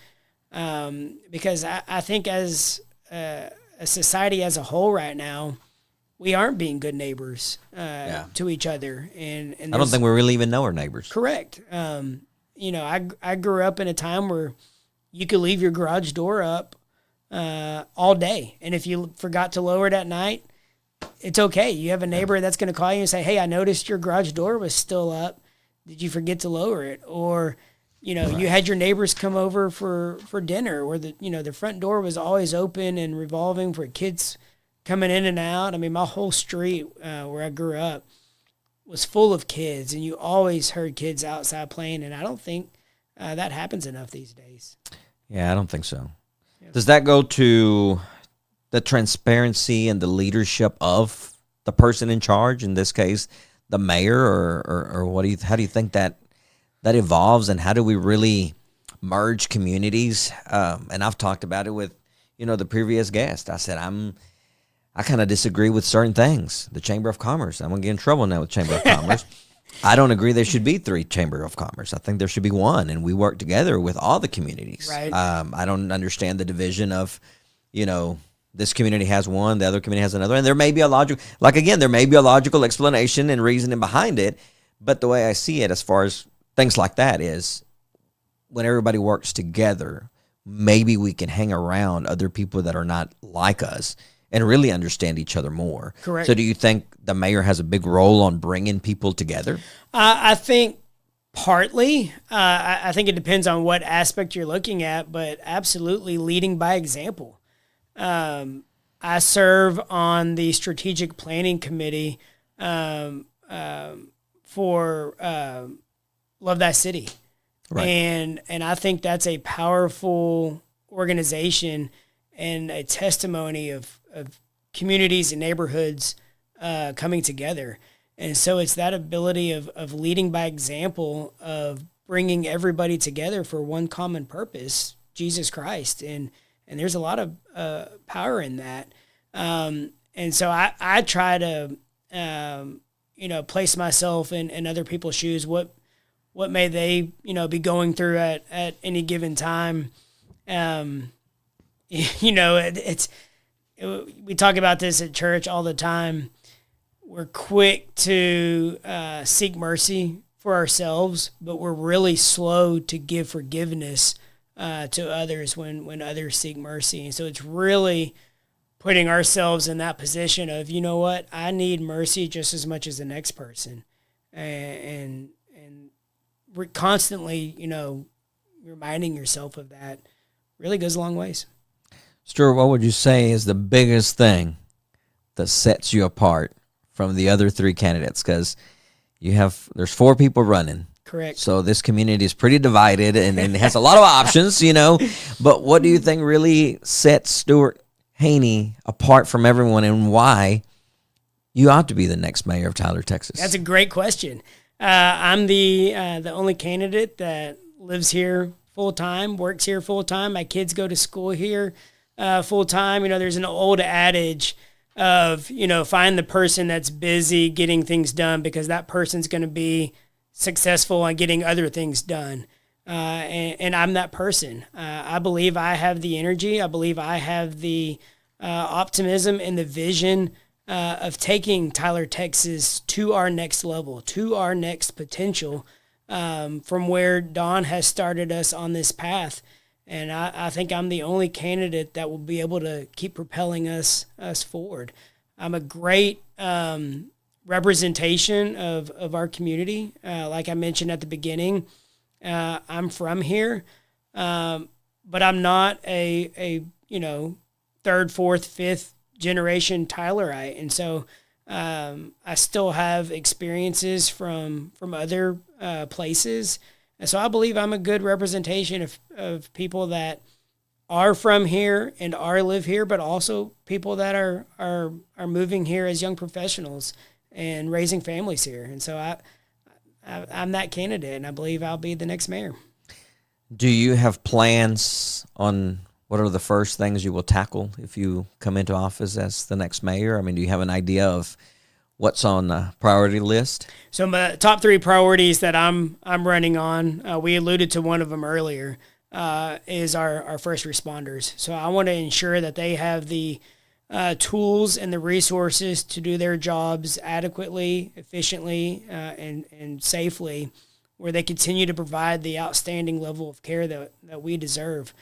[SPEAKER 3] Because I think as a society as a whole right now, we aren't being good neighbors to each other. And
[SPEAKER 2] I don't think we really even know our neighbors.
[SPEAKER 3] Correct. I grew up in a time where you could leave your garage door up all day. And if you forgot to lower it at night, it's okay. You have a neighbor that's going to call you and say, hey, I noticed your garage door was still up. Did you forget to lower it? Or you had your neighbors come over for dinner, or the front door was always open and revolving for kids coming in and out. I mean, my whole street where I grew up was full of kids, and you always heard kids outside playing, and I don't think that happens enough these days.
[SPEAKER 2] Yeah, I don't think so. Yeah. Does that go to the transparency and the leadership of the person in charge, in this case, the mayor, or how do you think that evolves, and how do we really merge communities? And I've talked about it with, the previous guest. I said, I kind of disagree with certain things. The Chamber of Commerce, I'm going to get in trouble now with Chamber of Commerce. I don't agree there should be 3 Chamber of Commerce. I think there should be 1, and we work together with all the communities.
[SPEAKER 3] Right.
[SPEAKER 2] I don't understand the division of, this community has one, the other community has another. And there may be a logical explanation and reasoning behind it. But the way I see it, as far as things like that, is when everybody works together, maybe we can hang around other people that are not like us and really understand each other more.
[SPEAKER 3] Correct.
[SPEAKER 2] So do you think the mayor has a big role on bringing people together?
[SPEAKER 3] I think partly. I think it depends on what aspect you're looking at, but absolutely leading by example. I serve on the strategic planning committee for Love Thy City.
[SPEAKER 2] Right.
[SPEAKER 3] And I think that's a powerful organization and a testimony of communities and neighborhoods coming together. And so it's that ability of leading by example, of bringing everybody together for one common purpose, Jesus Christ. And there's a lot of power in that. And so I try to, place myself in other people's shoes. What may they, be going through at any given time? We talk about this at church all the time. We're quick to seek mercy for ourselves, but we're really slow to give forgiveness to others when others seek mercy. And so it's really putting ourselves in that position of, you know what, I need mercy just as much as the next person. And we're constantly, reminding yourself of that really goes a long ways.
[SPEAKER 2] Stuart, what would you say is the biggest thing that sets you apart from the other three candidates? Because there's 4 people running.
[SPEAKER 3] Correct.
[SPEAKER 2] So this community is pretty divided and it has a lot of options, But what do you think really sets Stuart Hene apart from everyone, and why you ought to be the next mayor of Tyler, Texas?
[SPEAKER 3] That's a great question. I'm the only candidate that lives here full time, works here full time. My kids go to school here full time. There's an old adage of, find the person that's busy getting things done, because that person's going to be successful on getting other things done. And I'm that person. I believe I have the energy. I believe I have the optimism and the vision of taking Tyler, Texas to our next level, to our next potential, from where Don has started us on this path. And I think I'm the only candidate that will be able to keep propelling us forward. I'm a great representation of our community. Like I mentioned at the beginning, I'm from here, but I'm not a third, fourth, fifth generation Tylerite. And so I still have experiences from other places. And so I believe I'm a good representation of people that are from here and live here, but also people that are moving here as young professionals and raising families here. And so I'm that candidate, and I believe I'll be the next mayor.
[SPEAKER 2] Do you have plans on what are the first things you will tackle if you come into office as the next mayor? I mean, do you have an idea of what's on the priority list?
[SPEAKER 3] So my top 3 priorities that I'm running on, we alluded to one of them earlier, is our first responders. So I want to ensure that they have the tools and the resources to do their jobs adequately, efficiently, and safely, where they continue to provide the outstanding level of care that we deserve.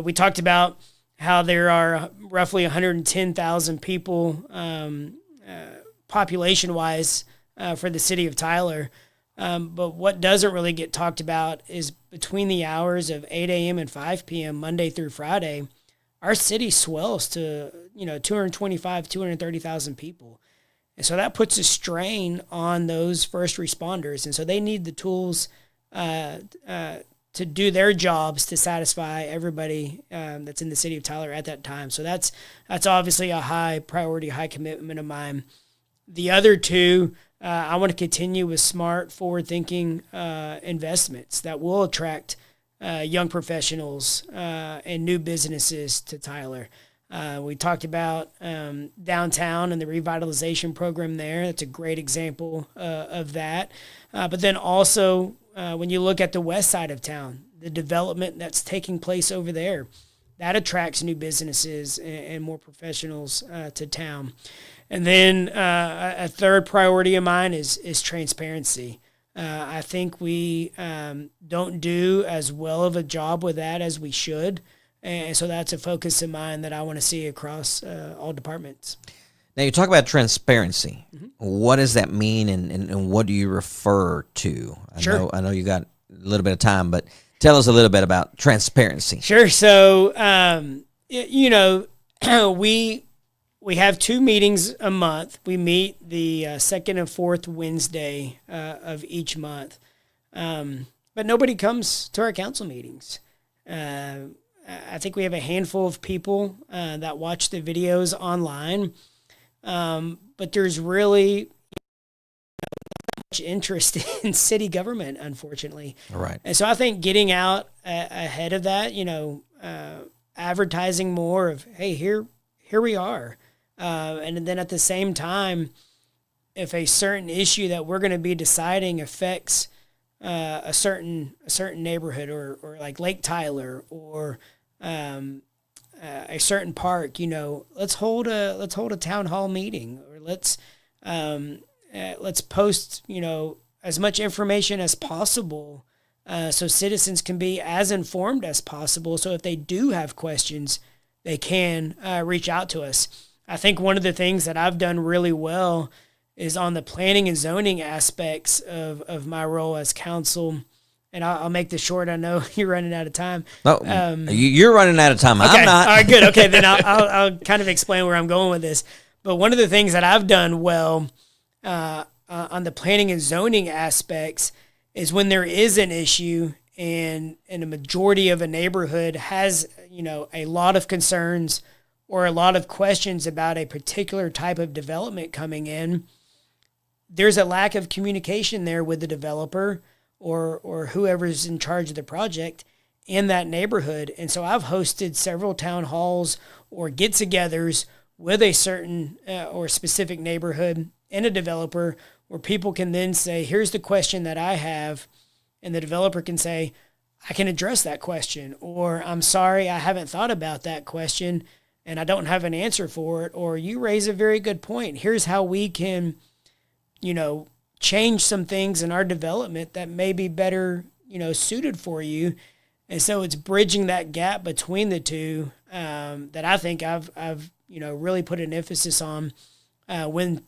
[SPEAKER 3] We talked about how there are roughly 110,000 people population-wise for the city of Tyler. But what doesn't really get talked about is between the hours of 8 a.m. and 5 p.m. Monday through Friday, our city swells to 225, 230,000 people. And so that puts a strain on those first responders. And so they need the tools to do their jobs to satisfy everybody that's in the city of Tyler at that time. So that's obviously a high priority, high commitment of mine. The other 2, I want to continue with smart, forward-thinking investments that will attract young professionals and new businesses to Tyler. We talked about downtown and the revitalization program there. That's a great example of that. But then also, when you look at the west side of town, the development that's taking place over there, that attracts new businesses and more professionals to town. And then a third priority of mine is transparency. I think we don't do as well of a job with that as we should. And so that's a focus of mine that I want to see across all departments.
[SPEAKER 2] Now, you talk about transparency.
[SPEAKER 3] Mm-hmm.
[SPEAKER 2] What does that mean, and what do you refer to? I know you got a little bit of time, but tell us a little bit about transparency.
[SPEAKER 3] Sure. So, we have 2 meetings a month. We meet the second and fourth Wednesday of each month. But nobody comes to our council meetings. I think we have a handful of people that watch the videos online. But there's really much interest in city government, unfortunately.
[SPEAKER 2] All right.
[SPEAKER 3] And so I think getting out ahead of that, advertising more of, hey, here we are. And then at the same time, if a certain issue that we're going to be deciding affects a certain neighborhood or like Lake Tyler or a certain park, let's hold a town hall meeting, or let's post, as much information as possible, so citizens can be as informed as possible. So if they do have questions, they can reach out to us. I think one of the things that I've done really well is on the planning and zoning aspects of my role as council. And I'll make this short. I know you're running out of time.
[SPEAKER 2] No, you're running out of time.
[SPEAKER 3] Okay.
[SPEAKER 2] I'm not.
[SPEAKER 3] All right, good. Okay, then I'll kind of explain where I'm going with this. But one of the things that I've done well on the planning and zoning aspects is when there is an issue and a majority of a neighborhood has, a lot of concerns or a lot of questions about a particular type of development coming in, there's a lack of communication there with the developer or whoever's in charge of the project in that neighborhood. And so I've hosted several town halls or get-togethers with a certain or specific neighborhood and a developer where people can then say, here's the question that I have, and the developer can say, I can address that question, or I'm sorry, I haven't thought about that question and I don't have an answer for it, or you raise a very good point. Here's how we can, change some things in our development that may be better, suited for you. And so it's bridging that gap between the two that I think I've really put an emphasis on when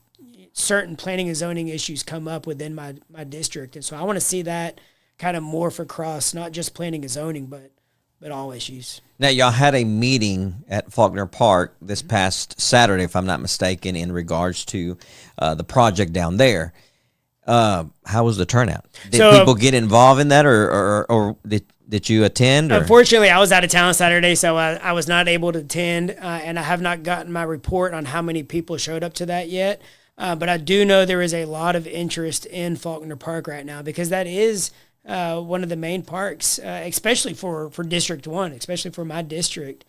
[SPEAKER 3] certain planning and zoning issues come up within my district. And so I want to see that kind of morph across not just planning and zoning, but all issues.
[SPEAKER 2] Now, y'all had a meeting at Faulkner Park this past Saturday, if I'm not mistaken, in regards to the project down there. How was the turnout? Did people get involved in that, or did you attend? Or?
[SPEAKER 3] Unfortunately, I was out of town Saturday, so I was not able to attend, and I have not gotten my report on how many people showed up to that yet. But I do know there is a lot of interest in Faulkner Park right now, because that is one of the main parks, especially for District 1, especially for my district.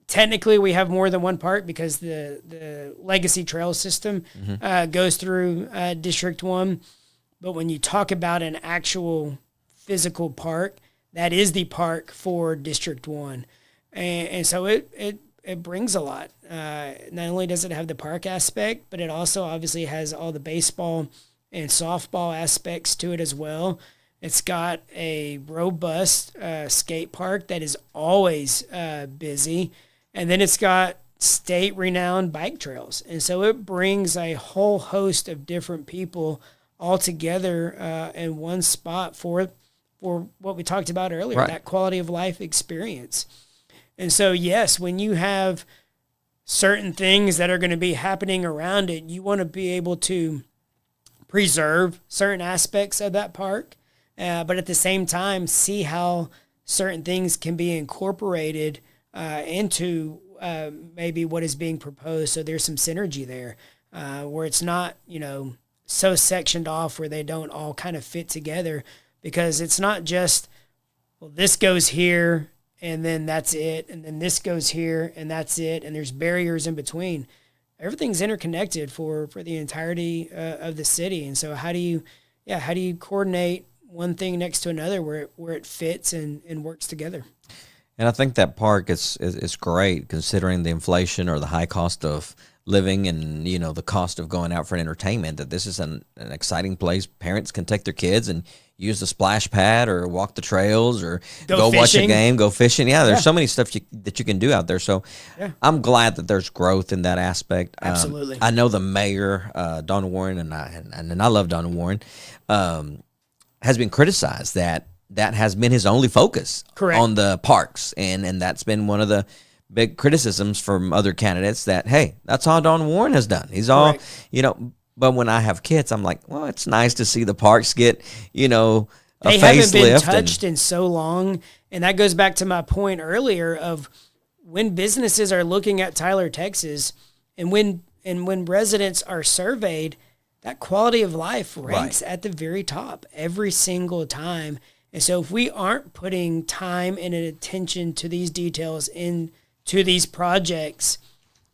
[SPEAKER 3] Technically, we have more than one park because the Legacy Trail System goes through District 1. But when you talk about an actual physical park, that is the park for District 1. And so it brings a lot. Not only does it have the park aspect, but it also obviously has all the baseball and softball aspects to it as well. It's got a robust skate park that is always busy. And then it's got state-renowned bike trails. And so it brings a whole host of different people all together in one spot for what we talked about earlier,
[SPEAKER 2] right.
[SPEAKER 3] That quality of life experience. And so, yes, when you have certain things that are going to be happening around it, you want to be able to preserve certain aspects of that park, but at the same time, see how certain things can be incorporated into maybe what is being proposed. So there's some synergy there where it's not, so sectioned off where they don't all kind of fit together, because it's not just, well, this goes here and then that's it, and then this goes here and that's it, and there's barriers in between. Everything's interconnected for the entirety of the city. And so how do you coordinate one thing next to another where it fits and works together?
[SPEAKER 2] And I think that park is great, considering the inflation or the high cost of living and, the cost of going out for entertainment, that this is an exciting place. Parents can take their kids and use the splash pad or walk the trails or go watch a game, go fishing. Yeah, there's so many stuff that you can do out there. So I'm glad that there's growth in that aspect.
[SPEAKER 3] Absolutely.
[SPEAKER 2] I know the mayor, Donna Warren, and I love Donna Warren, has been criticized that has been his only focus.
[SPEAKER 3] Correct.
[SPEAKER 2] On the parks. And that's been one of the big criticisms from other candidates that, hey, that's all Don Warren has done. He's all, but when I have kids, I'm like, well, it's nice to see the parks get, a facelift.
[SPEAKER 3] They haven't been touched in so long. And that goes back to my point earlier of when businesses are looking at Tyler, Texas, and when residents are surveyed, that quality of life ranks at the very top every single time. And so if we aren't putting time and attention to these details into these projects,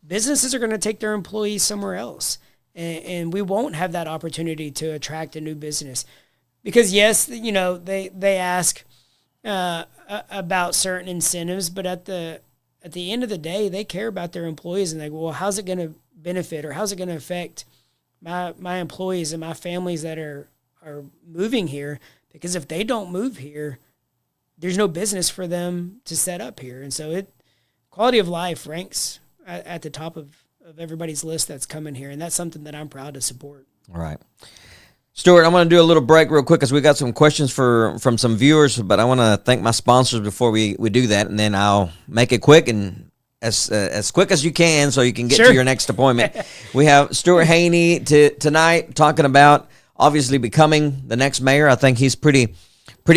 [SPEAKER 3] businesses are going to take their employees somewhere else. And we won't have that opportunity to attract a new business. Because, yes, they ask about certain incentives, but at the end of the day, they care about their employees. And they go, well, how's it going to benefit or how's it going to affect my employees and my families that are moving here? Because if they don't move here, there's no business for them to set up here. And so quality of life ranks at the top of everybody's list that's coming here. And that's something that I'm proud to support.
[SPEAKER 2] All right. Stuart, I'm going to do a little break real quick because we got some questions from some viewers, but I want to thank my sponsors before we do that, and then I'll make it quick and as quick as you can so you can get to your next appointment. We have Stuart Hene tonight talking about obviously becoming the next mayor. I think he's pretty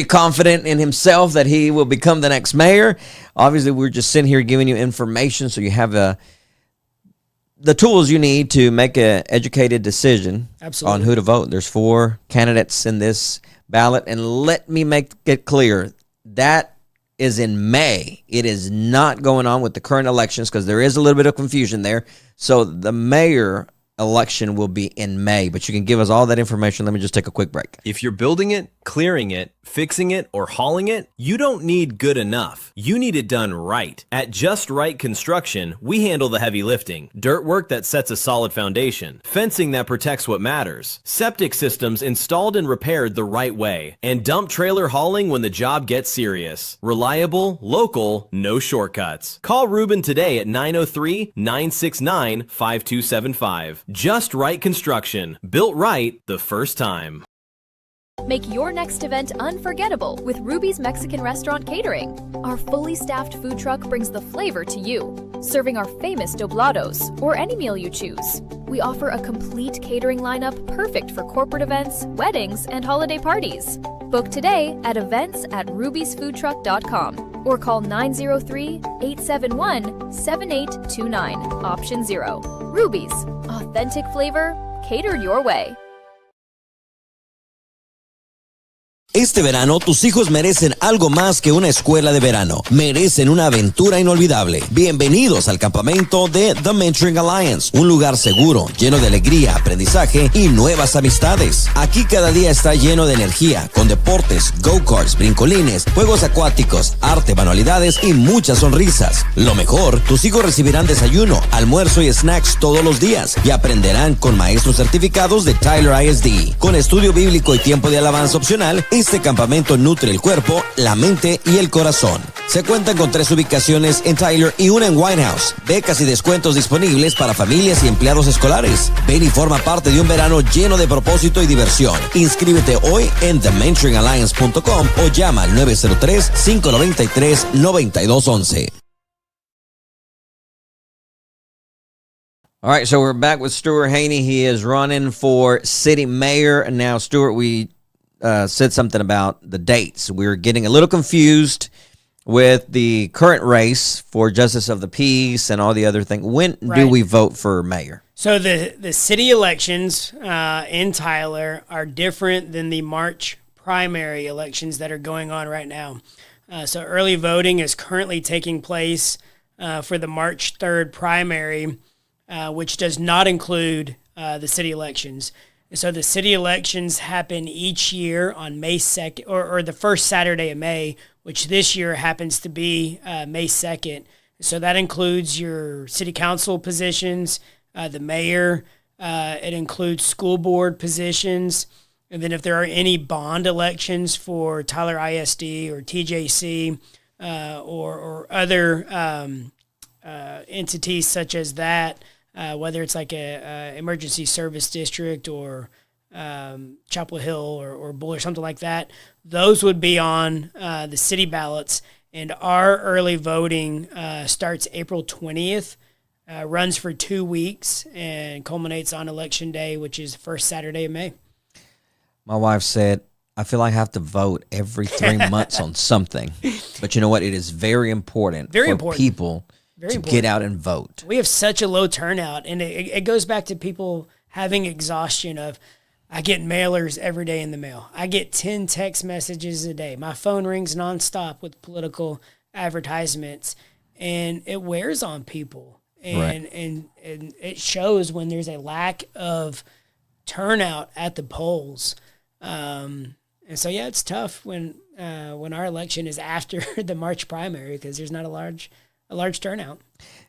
[SPEAKER 2] confident in himself that he will become the next mayor. Obviously, we're just sitting here giving you information so you have the tools you need to make an educated decision on who to vote. There's 4 candidates in this ballot, and let me make it clear, that is in May. It is not going on with the current elections because there is a little bit of confusion there. So the mayor election will be in May, but you can give us all that information. Let me just take a quick break.
[SPEAKER 1] If you're building it, clearing it, fixing it, or hauling it, you don't need good enough. You need it done right. At Just Right Construction, we handle the heavy lifting, dirt work that sets a solid foundation, fencing that protects what matters, septic systems installed and repaired the right way, and dump trailer hauling when the job gets serious. Reliable, local, no shortcuts. Call Ruben today at 903-969-5275. Just Right Construction. Built right the first time.
[SPEAKER 4] Make your next event unforgettable with Ruby's Mexican Restaurant Catering. Our fully staffed food truck brings the flavor to you, serving our famous doblados or any meal you choose. We offer a complete catering lineup perfect for corporate events, weddings, and holiday parties. Book today at events@rubysfoodtruck.com or call 903-871-7829, option 0. Ruby's, authentic flavor, catered your way.
[SPEAKER 5] Este verano, tus hijos merecen algo más que una escuela de verano. Merecen una aventura inolvidable. Bienvenidos al campamento de The Mentoring Alliance, un lugar seguro, lleno de alegría, aprendizaje y nuevas amistades. Aquí cada día está lleno de energía, con deportes, go-karts, brincolines, juegos acuáticos, arte, manualidades y muchas sonrisas. Lo mejor, tus hijos recibirán desayuno, almuerzo y snacks todos los días y aprenderán con maestros certificados de Tyler ISD. Con estudio bíblico y tiempo de alabanza opcional, este campamento nutre el cuerpo, la mente y el corazón. Se cuentan con 3 ubicaciones en Tyler y una en White House. Becas y descuentos disponibles para familias y empleados escolares. Ven y forma parte de un verano lleno de propósito y diversión. Inscríbete hoy en thementoringalliance.com o llama al 903-593-9211.
[SPEAKER 2] All right, so we're back with Stuart Hene. He is running for city mayor. Now, Stuart, we said something about the dates. We're getting a little confused with the current race for Justice of the Peace and all the other things. When do we vote for mayor?
[SPEAKER 3] So the city elections in Tyler are different than the March primary elections that are going on right now. So early voting is currently taking place for the March 3rd primary, which does not include the city elections. So the city elections happen each year on May 2nd, or the first Saturday of May, which this year happens to be May 2nd. So that includes your city council positions, the mayor, it includes school board positions, and then if there are any bond elections for Tyler ISD or TJC or other entities such as that, whether it's like a emergency service district or Chapel Hill or Bull or something like that, those would be on the city ballots. And our early voting starts April 20th, runs for 2 weeks, and culminates on Election Day, which is the first Saturday of May.
[SPEAKER 2] My wife said, I feel like I have to vote every 3 months on something. But you know what? It is very important people to get out and vote.
[SPEAKER 3] We have such a low turnout, and it goes back to people having exhaustion of, I get mailers every day in the mail. I get 10 text messages a day. My phone rings nonstop with political advertisements, and it wears on people. And it shows when there's a lack of turnout at the polls. And so, yeah, it's tough when our election is after the March primary because there's not a large turnout.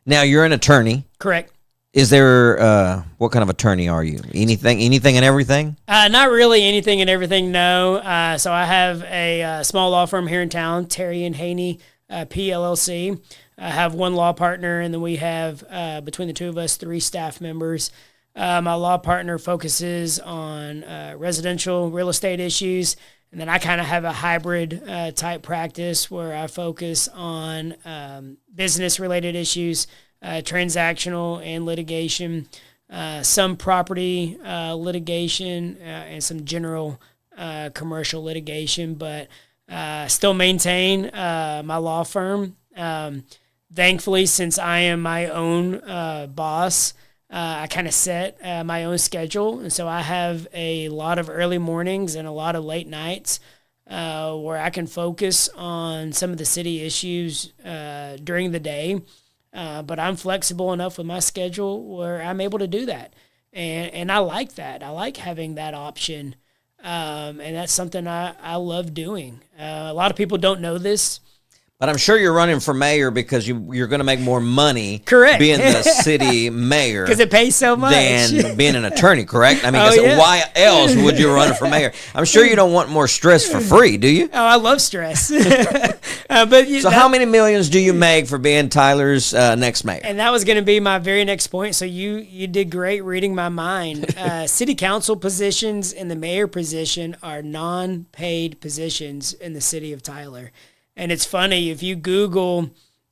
[SPEAKER 3] Now, you're an attorney. Correct.
[SPEAKER 2] Is there, what kind of attorney are you? Anything and everything?
[SPEAKER 3] Not really anything and everything, no. So I have a small law firm here in town, Stuart Hene, PLLC. I have one law partner, and then we have, between the two of us, 3 staff members. My law partner focuses on residential real estate issues, and then I kind of have a hybrid type practice where I focus on business-related issues, transactional and litigation, some property litigation, and some general commercial litigation, but still maintain my law firm. Thankfully, since I am my own boss, I kind of set my own schedule, and so I have a lot of early mornings and a lot of late nights where I can focus on some of the city issues during the day. But I'm flexible enough with my schedule where I'm able to do that. And I like that. I like having that option. And that's something I love doing. A lot of people don't know this.
[SPEAKER 2] But I'm sure you're running for mayor because you're going to make more money
[SPEAKER 3] correct.
[SPEAKER 2] Being the city mayor.
[SPEAKER 3] Because it pays so much.
[SPEAKER 2] Than being an attorney, correct? I mean, why else would you run for mayor? I'm sure you don't want more stress for free, do you?
[SPEAKER 3] Oh, I love stress.
[SPEAKER 2] So how many millions do you make for being Tyler's next mayor?
[SPEAKER 3] And that was going to be my very next point. So you did great reading my mind. City council positions and the mayor position are non-paid positions in the city of Tyler. And it's funny, if you Google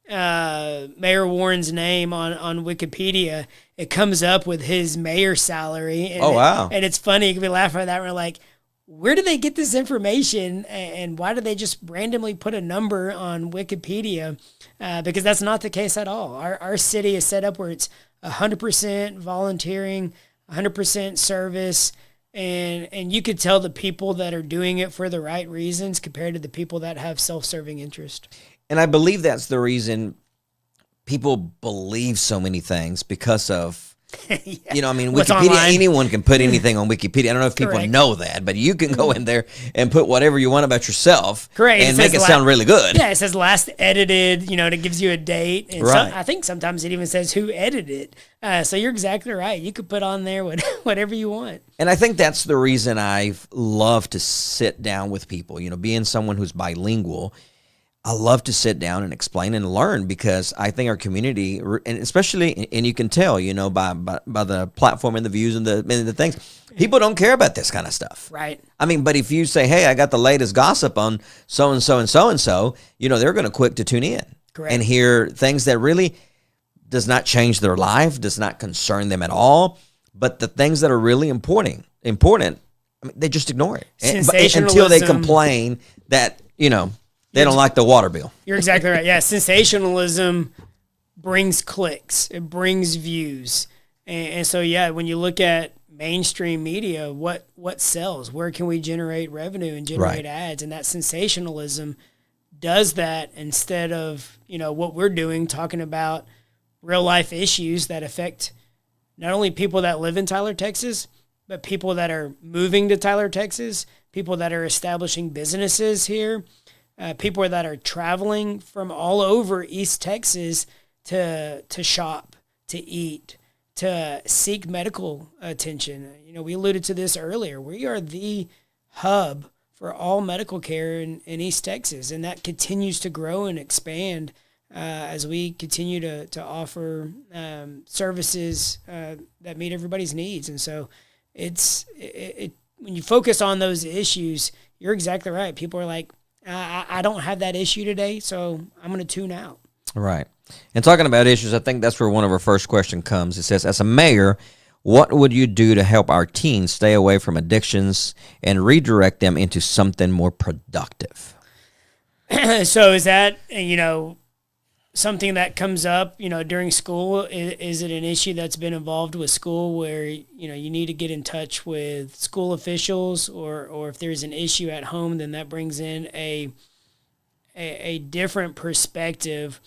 [SPEAKER 3] Mayor Warren's name on Wikipedia, it comes up with his mayor salary. And
[SPEAKER 2] wow.
[SPEAKER 3] And it's funny, we laugh at that. We're like, where do they get this information? And why do they just randomly put a number on Wikipedia? Because that's not the case at all. Our city is set up where it's 100% volunteering, 100% service. And you could tell the people that are doing it for the right reasons compared to the people that have self-serving interest.
[SPEAKER 2] And I believe that's the reason people believe so many things because of, Wikipedia, anyone can put anything on Wikipedia. I don't know if people know that, but you can go in there and put whatever you want about yourself and make it sound really good.
[SPEAKER 3] Yeah, it says last edited, it gives you a date. And I think sometimes it even says who edited it. So you're exactly right. You could put on there whatever you want.
[SPEAKER 2] And I think that's the reason I love to sit down with people. Being someone who's bilingual, I love to sit down and explain and learn because I think our community, and especially, and you can tell, by the platform and the views and the things, people don't care about this kind of stuff.
[SPEAKER 3] Right.
[SPEAKER 2] I mean, but if you say, hey, I got the latest gossip on so-and-so and so-and-so, they're going to quick to tune in.
[SPEAKER 3] Correct.
[SPEAKER 2] And hear things that really does not change their life, does not concern them at all. But the things that are really important, I mean, they just ignore it until they complain that, they don't like the water bill.
[SPEAKER 3] You're exactly right. Yeah, sensationalism brings clicks. It brings views. And so, when you look at mainstream media, what sells? Where can we generate revenue and generate ads? And that sensationalism does that instead of, what we're doing, talking about real-life issues that affect not only people that live in Tyler, Texas, but people that are moving to Tyler, Texas, people that are establishing businesses here, people that are traveling from all over East Texas to shop, to eat, to seek medical attention. We alluded to this earlier. We are the hub for all medical care in East Texas, and that continues to grow and expand as we continue to offer services that meet everybody's needs. And so when you focus on those issues, you're exactly right. People are like, I don't have that issue today, so I'm going to tune out.
[SPEAKER 2] Right. And talking about issues, I think that's where one of our first question comes. It says, as a mayor, what would you do to help our teens stay away from addictions and redirect them into something more productive?
[SPEAKER 3] So is that, something that comes up, during school? Is it an issue that's been involved with school where, you need to get in touch with school officials, or if there's an issue at home, then that brings in a different perspective.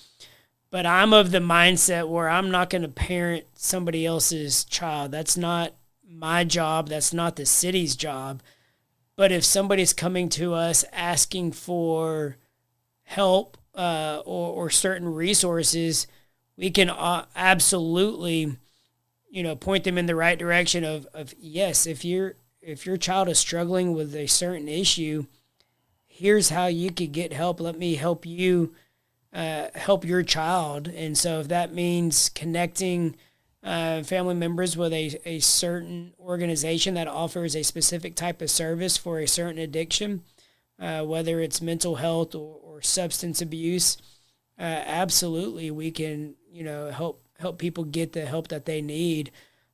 [SPEAKER 3] But I'm of the mindset where I'm not going to parent somebody else's child. That's not my job. That's not the city's job. But if somebody's coming to us asking for help or certain resources, we can absolutely, point them in the right direction of yes, if your child is struggling with a certain issue, here's how you could get help. Let me help you help your child. And so if that means connecting family members with a certain organization that offers a specific type of service for a certain addiction, whether it's mental health or substance abuse, absolutely we can, help people get the help that they need.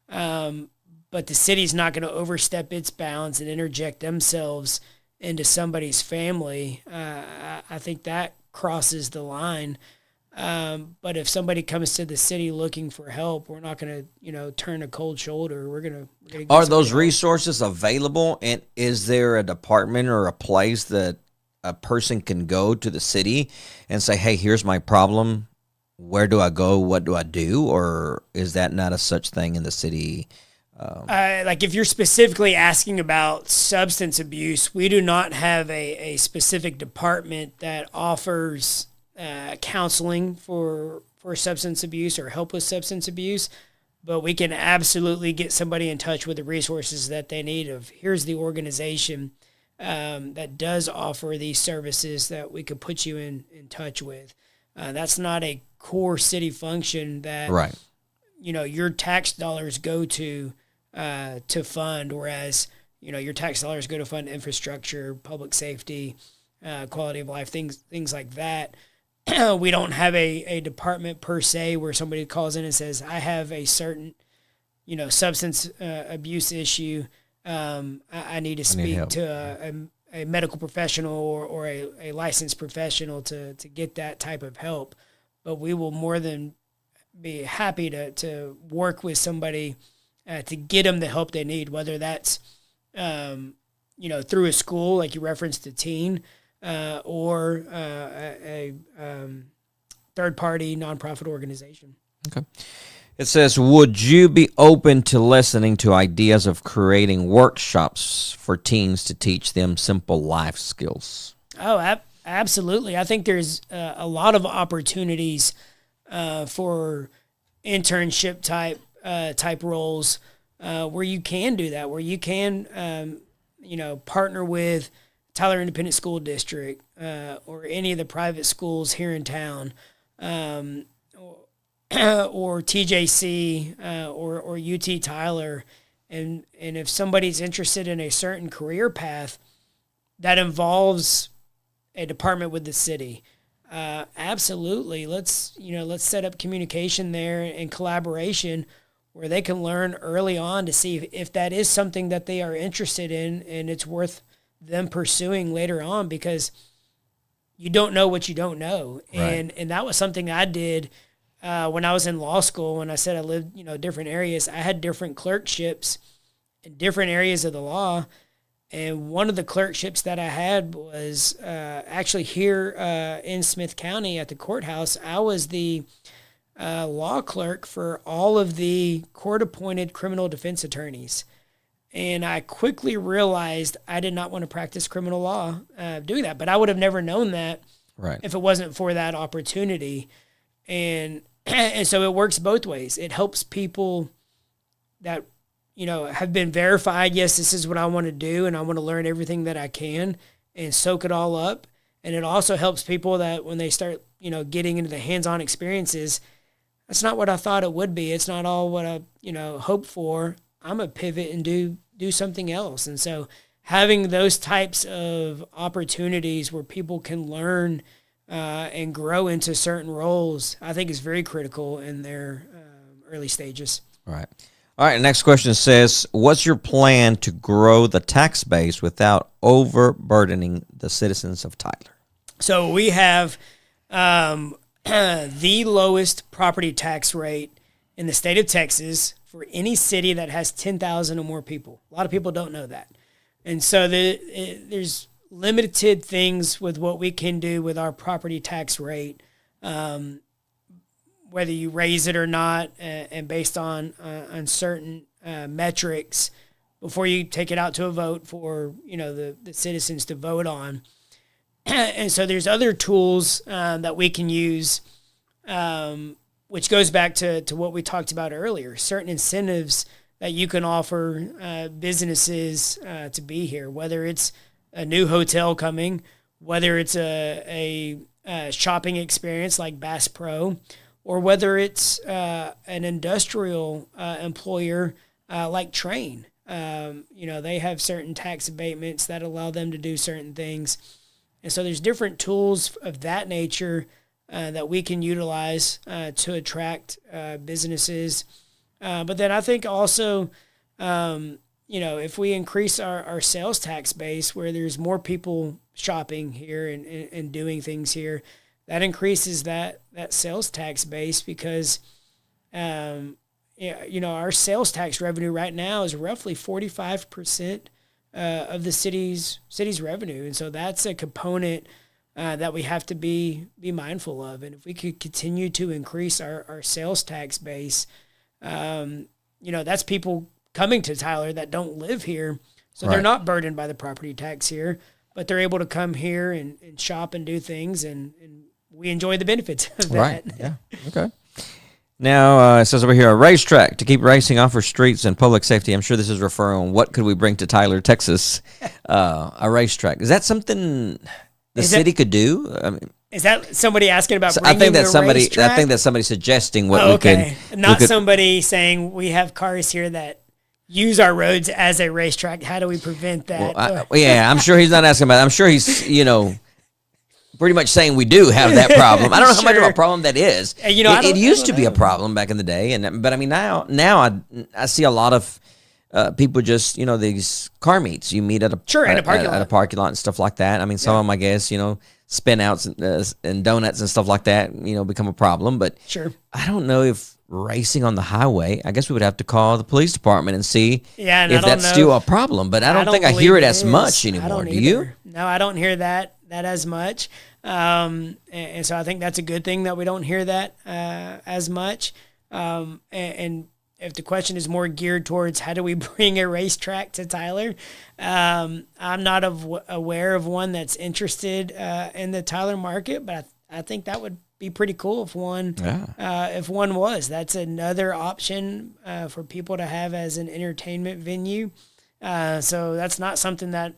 [SPEAKER 3] But the city's not going to overstep its bounds and interject themselves into somebody's family. I think that crosses the line. But if somebody comes to the city looking for help, we're not going to, turn a cold shoulder. We're going to.
[SPEAKER 2] Are those resources available? And is there a department or a place that a person can go to the city and say, hey, here's my problem. Where do I go? What do I do? Or is that not a such thing in the city?
[SPEAKER 3] Like if you're specifically asking about substance abuse, we do not have a specific department that offers counseling for substance abuse or help with substance abuse, but we can absolutely get somebody in touch with the resources that they need. Here's the organization that does offer these services that we could put you in touch with. That's not a core city function that
[SPEAKER 2] right.
[SPEAKER 3] Your tax dollars go to fund, whereas your tax dollars go to fund infrastructure, public safety, quality of life, things like that. We don't have a department per se where somebody calls in and says, I have a certain, substance abuse issue. I need to speak to a medical professional or a licensed professional to get that type of help. But we will more than be happy to work with somebody to get them the help they need, whether that's, through a school, like you referenced the teen, or a third-party nonprofit organization.
[SPEAKER 2] Okay. It says, would you be open to listening to ideas of creating workshops for teens to teach them simple life skills?
[SPEAKER 3] Oh, absolutely. I think there's a lot of opportunities for internship type roles where you can do that, where you can, partner with Tyler Independent School District or any of the private schools here in town, or TJC or UT Tyler. And if somebody's interested in a certain career path that involves a department with the city, absolutely. Let's set up communication there and collaboration where they can learn early on to see if that is something that they are interested in and it's worth them pursuing later on, because you don't know what you don't know.
[SPEAKER 2] Right.
[SPEAKER 3] And that was something I did when I was in law school. When I said I lived, different areas, I had different clerkships in different areas of the law. And one of the clerkships that I had was actually here in Smith County at the courthouse. I was the law clerk for all of the court-appointed criminal defense attorneys. And I quickly realized I did not want to practice criminal law doing that. But I would have never known that
[SPEAKER 2] right.
[SPEAKER 3] if it wasn't for that opportunity. And so it works both ways. It helps people that have been verified, yes, this is what I want to do, and I want to learn everything that I can and soak it all up. And it also helps people that when they start, getting into the hands-on experiences, that's not what I thought it would be. It's not all what I, hoped for. I'm going to pivot and do something else. And so having those types of opportunities where people can learn and grow into certain roles, I think is very critical in their early stages.
[SPEAKER 2] Right. All right, next question says, what's your plan to grow the tax base without overburdening the citizens of Tyler?
[SPEAKER 3] So we have the lowest property tax rate in the state of Texas for any city that has 10,000 or more people. A lot of people don't know that. And so there's limited things with what we can do with our property tax rate, whether you raise it or not, and based on certain metrics before you take it out to a vote for the citizens to vote on. And so there's other tools that we can use, which goes back to what we talked about earlier, certain incentives that you can offer businesses to be here, whether it's a new hotel coming, whether it's a shopping experience like Bass Pro, or whether it's an industrial employer like Train. They have certain tax abatements that allow them to do certain things. And so there's different tools of that nature that we can utilize to attract businesses. But then I think also, if we increase our sales tax base where there's more people shopping here and doing things here, that increases that sales tax base because, our sales tax revenue right now is roughly 45% of the city's revenue. And so that's a component that we have to be mindful of. And if we could continue to increase our sales tax base, that's people coming to Tyler that don't live here. So they're not burdened by the property tax here, but they're able to come here and shop and do things, and we enjoy the benefits of that.
[SPEAKER 2] Right, yeah, okay. Now, it says over here, a racetrack to keep racing off our streets and public safety. I'm sure this is referring, what could we bring to Tyler, Texas? A racetrack. Is that something the city could do? I mean,
[SPEAKER 3] is that somebody asking about bringing
[SPEAKER 2] I think that's somebody.
[SPEAKER 3] racetrack?
[SPEAKER 2] I think that's somebody suggesting what
[SPEAKER 3] okay.
[SPEAKER 2] we could.
[SPEAKER 3] Not somebody saying we have cars here that use our roads as a racetrack. How do we prevent that?
[SPEAKER 2] Well, I'm sure he's not asking about that. I'm sure he's, pretty much saying we do have that problem. I don't know how much of a problem that is. It used to be a problem back in the day, but I mean now I see a lot of people just these car meets. You meet at a parking lot and stuff like that. I mean some of them, I guess, spin outs and donuts and stuff like that become a problem. But
[SPEAKER 3] sure,
[SPEAKER 2] I don't know if racing on the highway. I guess we would have to call the police department and see if that's still a problem. But I don't think I hear it as much anymore. Do you?
[SPEAKER 3] No, I don't hear that as much. And so I think that's a good thing that we don't hear that as much. And if the question is more geared towards how do we bring a racetrack to Tyler, I'm not aware of one that's interested in the Tyler market, but I think that would be pretty cool if one was. That's another option for people to have as an entertainment venue. So that's not something that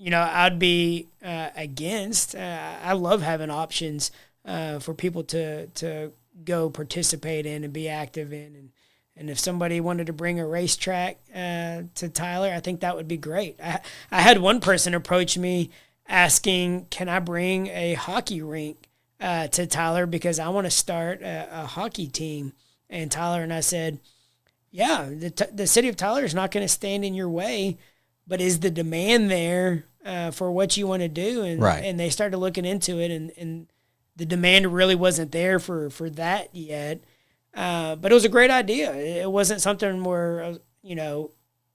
[SPEAKER 3] I'd be against. I love having options for people to go participate in and be active in. And if somebody wanted to bring a racetrack to Tyler, I think that would be great. I had one person approach me asking, can I bring a hockey rink to Tyler because I want to start a hockey team in Tyler? And I said, yeah, the city of Tyler is not going to stand in your way, but is the demand there for what you want to do? And they started looking into it, and the demand really wasn't there for that yet. But it was a great idea. It wasn't something where,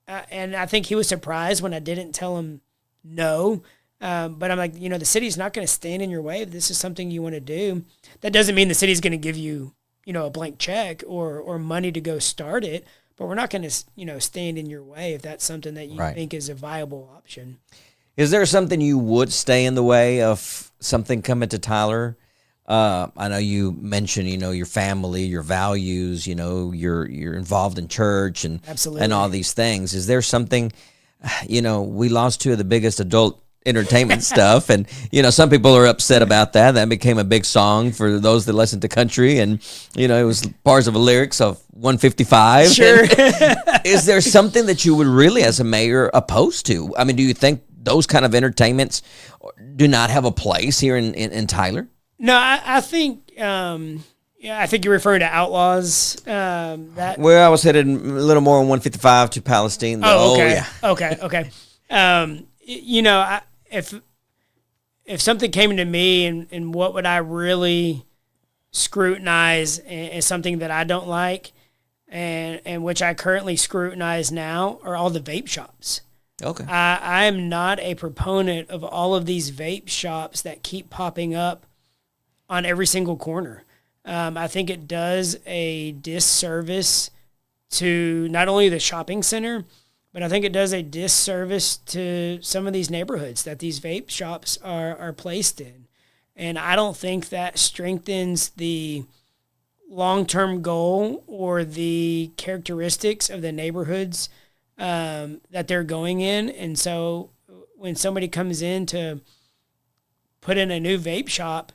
[SPEAKER 3] and I think he was surprised when I didn't tell him no. But I'm like, the city's not going to stand in your way if this is something you want to do. That doesn't mean the city's going to give you, a blank check or money to go start it. But we're not going to, stand in your way if that's something that you think is a viable option.
[SPEAKER 2] Is there something you would stay in the way of something coming to Tyler? I know you mentioned, your family, your values, you're involved in church and
[SPEAKER 3] absolutely,
[SPEAKER 2] and all these things. Is there something, we lost two of the biggest adult entertainment stuff. And, some people are upset about that. That became a big song for those that listen to country. And, it was parts of the lyrics of 155.
[SPEAKER 3] Sure.
[SPEAKER 2] Is there something that you would really, as a mayor, oppose to? I mean, do you think those kind of entertainments do not have a place here in Tyler?
[SPEAKER 3] No, I think I think you're referring to Outlaws. That
[SPEAKER 2] Well, I was headed a little more on 155 to Palestine.
[SPEAKER 3] okay.
[SPEAKER 2] Yeah.
[SPEAKER 3] Okay. If something came to me and what would I really scrutinize as something that I don't like, and which I currently scrutinize now, are all the vape shops.
[SPEAKER 2] Okay.
[SPEAKER 3] I am not a proponent of all of these vape shops that keep popping up on every single corner. I think it does a disservice to not only the shopping center, but I think it does a disservice to some of these neighborhoods that these vape shops are placed in. And I don't think that strengthens the long-term goal or the characteristics of the neighborhoods that they're going in. And so when somebody comes in to put in a new vape shop,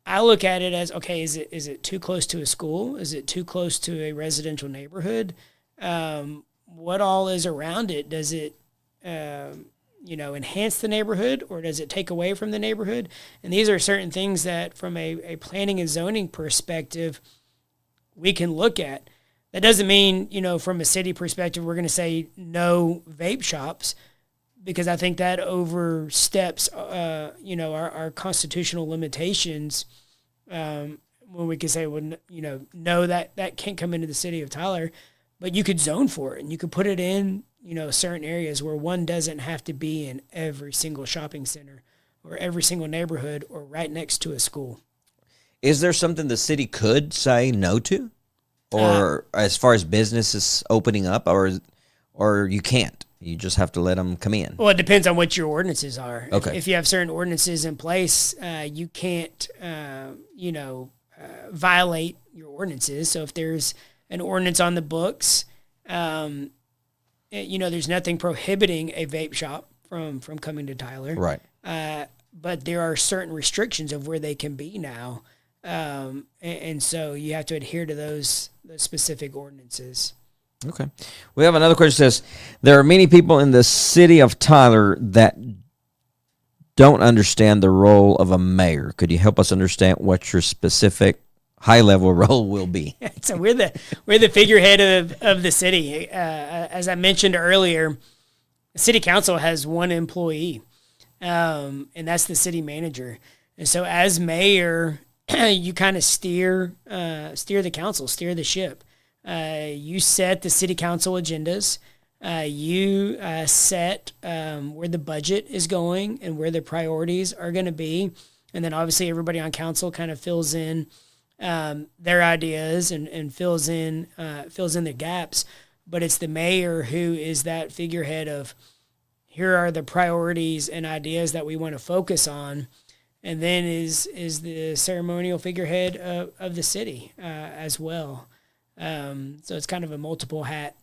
[SPEAKER 3] I look at it as, okay, is it too close to a school? Is it too close to a residential neighborhood? What all is around it? Does it, enhance the neighborhood, or does it take away from the neighborhood? And these are certain things that from a planning and zoning perspective, we can look at. That doesn't mean, from a city perspective, we're going to say no vape shops, because I think that oversteps, our constitutional limitations. When we can say, well, no, that can't come into the city of Tyler, but you could zone for it and you could put it in, certain areas where one doesn't have to be in every single shopping center or every single neighborhood or right next to a school.
[SPEAKER 2] Is there something the city could say no to, or as far as businesses opening up, or you can't? You just have to let them come in.
[SPEAKER 3] Well, it depends on what your ordinances are.
[SPEAKER 2] Okay.
[SPEAKER 3] If you have certain ordinances in place, you can't, violate your ordinances. So if there's an ordinance on the books, there's nothing prohibiting a vape shop from coming to Tyler.
[SPEAKER 2] Right.
[SPEAKER 3] But there are certain restrictions of where they can be now. And so you have to adhere to those specific ordinances.
[SPEAKER 2] Okay. We have another question that says, there are many people in the city of Tyler that don't understand the role of a mayor. Could you help us understand what your specific high-level role will be?
[SPEAKER 3] So we're the figurehead of the city. As I mentioned earlier, the city council has one employee, and that's the city manager. And so as mayor, you kind of steer the council, steer the ship. You set the city council agendas. You set where the budget is going and where the priorities are going to be. And then obviously everybody on council kind of fills in their ideas and fills in the gaps. But it's the mayor who is that figurehead of, here are the priorities and ideas that we want to focus on. And then is the ceremonial figurehead of the city as well. So it's kind of a multiple hat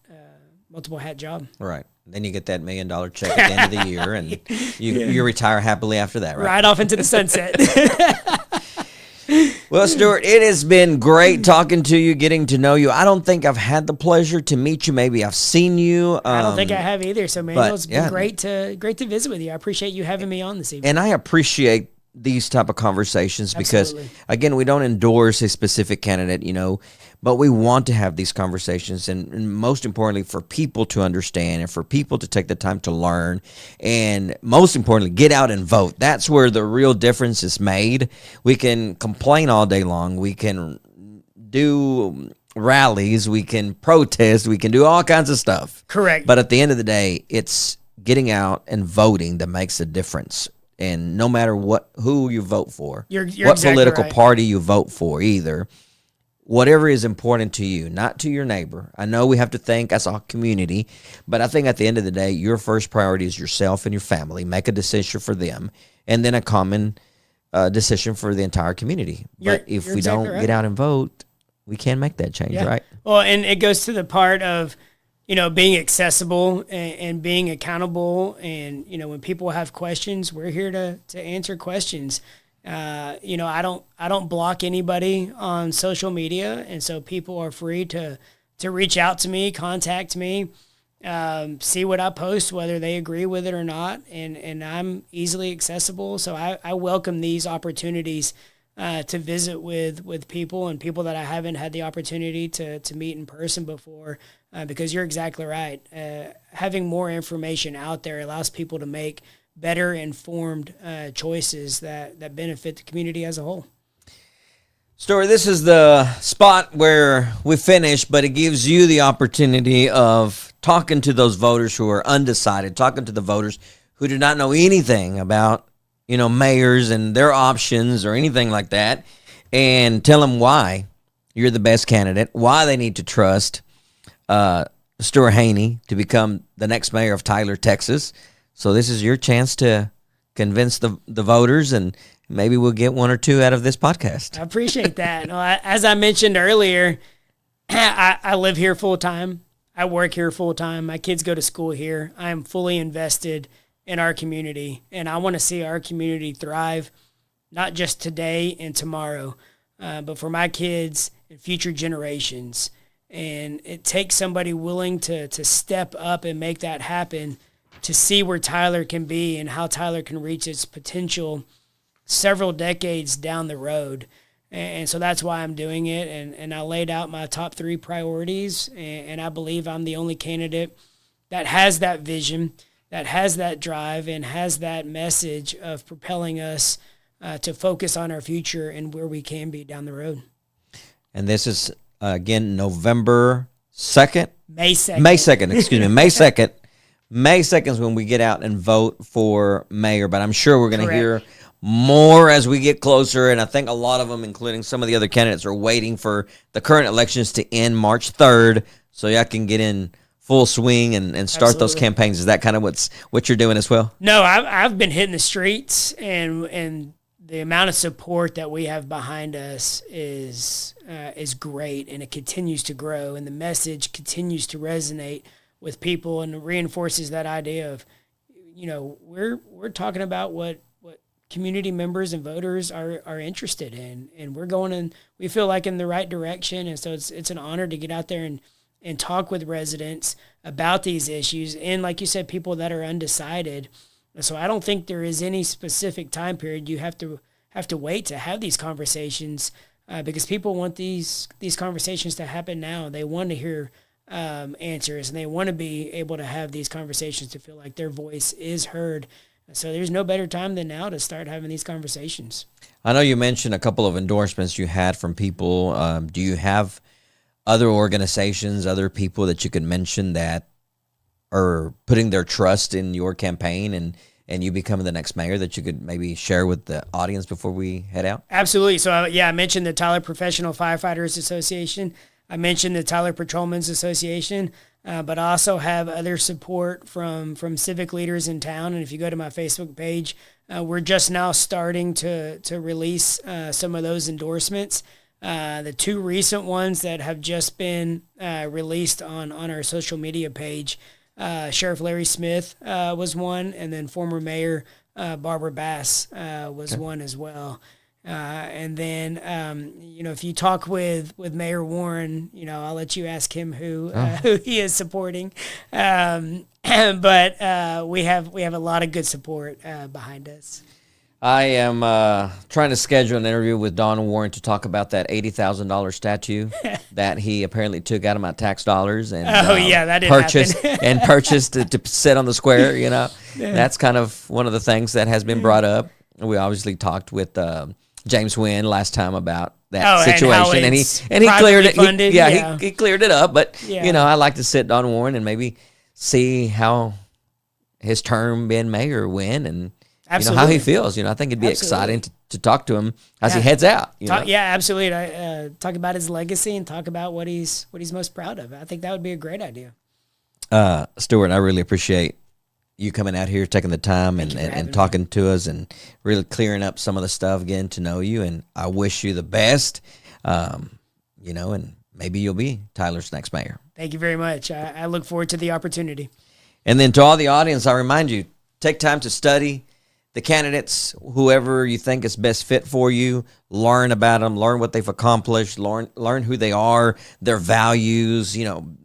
[SPEAKER 3] job.
[SPEAKER 2] Right. Then you get that $1 million check at the end of the year, and you retire happily after that, right?
[SPEAKER 3] Right off into the sunset.
[SPEAKER 2] Well, Stuart, it has been great talking to you, getting to know you. I don't think I've had the pleasure to meet you. Maybe I've seen you.
[SPEAKER 3] I don't think I have either. So, Manuel, it's been great to visit with you. I appreciate you having me on this evening.
[SPEAKER 2] And I appreciate these type of conversations because, again, we don't endorse a specific candidate, but we want to have these conversations, and most importantly, for people to understand and for people to take the time to learn, and most importantly, get out and vote. That's where the real difference is made. We can complain all day long. We can do rallies. We can protest. We can do all kinds of stuff.
[SPEAKER 3] Correct.
[SPEAKER 2] But at the end of the day, it's getting out and voting that makes a difference. And no matter who you vote for,
[SPEAKER 3] you're
[SPEAKER 2] what
[SPEAKER 3] exactly
[SPEAKER 2] political
[SPEAKER 3] right.
[SPEAKER 2] party you vote for either, whatever is important to you, not to your neighbor. I know we have to think as a community, but I think at the end of the day, your first priority is yourself and your family. Make a decision for them, and then a common decision for the entire community. But if we don't get out and vote, we can't make that change, right?
[SPEAKER 3] Well, and it goes to the part of, being accessible and being accountable. And, when people have questions, we're here to answer questions. I don't block anybody on social media. And so people are free to reach out to me, contact me, see what I post, whether they agree with it or not. And I'm easily accessible. So I welcome these opportunities to visit with people and people that I haven't had the opportunity to meet in person before, because you're exactly right. Having more information out there allows people to make better informed choices that benefit the community as a whole.
[SPEAKER 2] Stuart, this is the spot where we finish, but it gives you the opportunity of talking to those voters who are undecided, talking to the voters who do not know anything about mayors and their options or anything like that, and tell them why you're the best candidate, why they need to trust Stuart Hene to become the next mayor of Tyler, Texas. So this is your chance to convince the voters, and maybe we'll get one or two out of this podcast.
[SPEAKER 3] I appreciate that. As I mentioned earlier, I live here full time. I work here full time. My kids go to school here. I am fully invested in our community, and I want to see our community thrive, not just today and tomorrow, but for my kids and future generations. And it takes somebody willing to step up and make that happen, to see where Tyler can be and how Tyler can reach its potential several decades down the road. And so that's why I'm doing it. And I laid out my top 3 priorities, and I believe I'm the only candidate that has that vision, that has that drive, and has that message of propelling us to focus on our future and where we can be down the road.
[SPEAKER 2] And this is, again, November 2nd?
[SPEAKER 3] May 2nd.
[SPEAKER 2] May 2nd, excuse me, May 2nd. May 2nd is when we get out and vote for mayor, but I'm sure we're going to hear more as we get closer, and I think a lot of them, including some of the other candidates, are waiting for the current elections to end March 3rd so y'all can get in full swing and start those campaigns. Is that kind of what you're doing as well?
[SPEAKER 3] No, I've been hitting the streets, and the amount of support that we have behind us is great, and it continues to grow, and the message continues to resonate with people, and reinforces that idea of, we're talking about what community members and voters are interested in, and we're going in, we feel like, in the right direction. And so it's an honor to get out there and talk with residents about these issues, and like you said, people that are undecided. And so I don't think there is any specific time period you have to wait to have these conversations, because people want these conversations to happen now. They want to hear answers, and they want to be able to have these conversations to feel like their voice is heard. So there's no better time than now to start having these conversations.
[SPEAKER 2] I know you mentioned a couple of endorsements you had from people. Do you have other organizations, other people that you could mention that are putting their trust in your campaign and you becoming the next mayor that you could maybe share with the audience before we head out?
[SPEAKER 3] Absolutely. So, I mentioned the Tyler Professional Firefighters Association. I mentioned the Tyler Patrolmen's Association, but I also have other support from civic leaders in town. And if you go to my Facebook page, we're just now starting to release some of those endorsements. The 2 recent ones that have just been released on our social media page, Sheriff Larry Smith was one, and then former Mayor Barbara Bass was one as well. And then, if you talk with Mayor Warren, I'll let you ask him who he is supporting. But we have a lot of good support behind us.
[SPEAKER 2] I am trying to schedule an interview with Don Warren to talk about that $80,000 statue that he apparently took out of my tax dollars and
[SPEAKER 3] that didn't
[SPEAKER 2] purchased to sit on the square. That's kind of one of the things that has been brought up. We obviously talked with James Wynn last time about that situation, and he cleared it. He cleared it up. But I like to sit Don Warren and maybe see how his term being mayor went, and how he feels. I think it'd be exciting to talk to him as he heads out.
[SPEAKER 3] Absolutely. Talk about his legacy and talk about what he's most proud of. I think that would be a great idea.
[SPEAKER 2] Stuart, I really appreciate you coming out here, taking the time and talking to us and really clearing up some of the stuff, getting to know you. And I wish you the best, and maybe you'll be Tyler's next mayor.
[SPEAKER 3] Thank you very much. I look forward to the opportunity.
[SPEAKER 2] And then to all the audience, I remind you, take time to study the candidates, whoever you think is best fit for you. Learn about them, learn what they've accomplished, learn who they are, their values,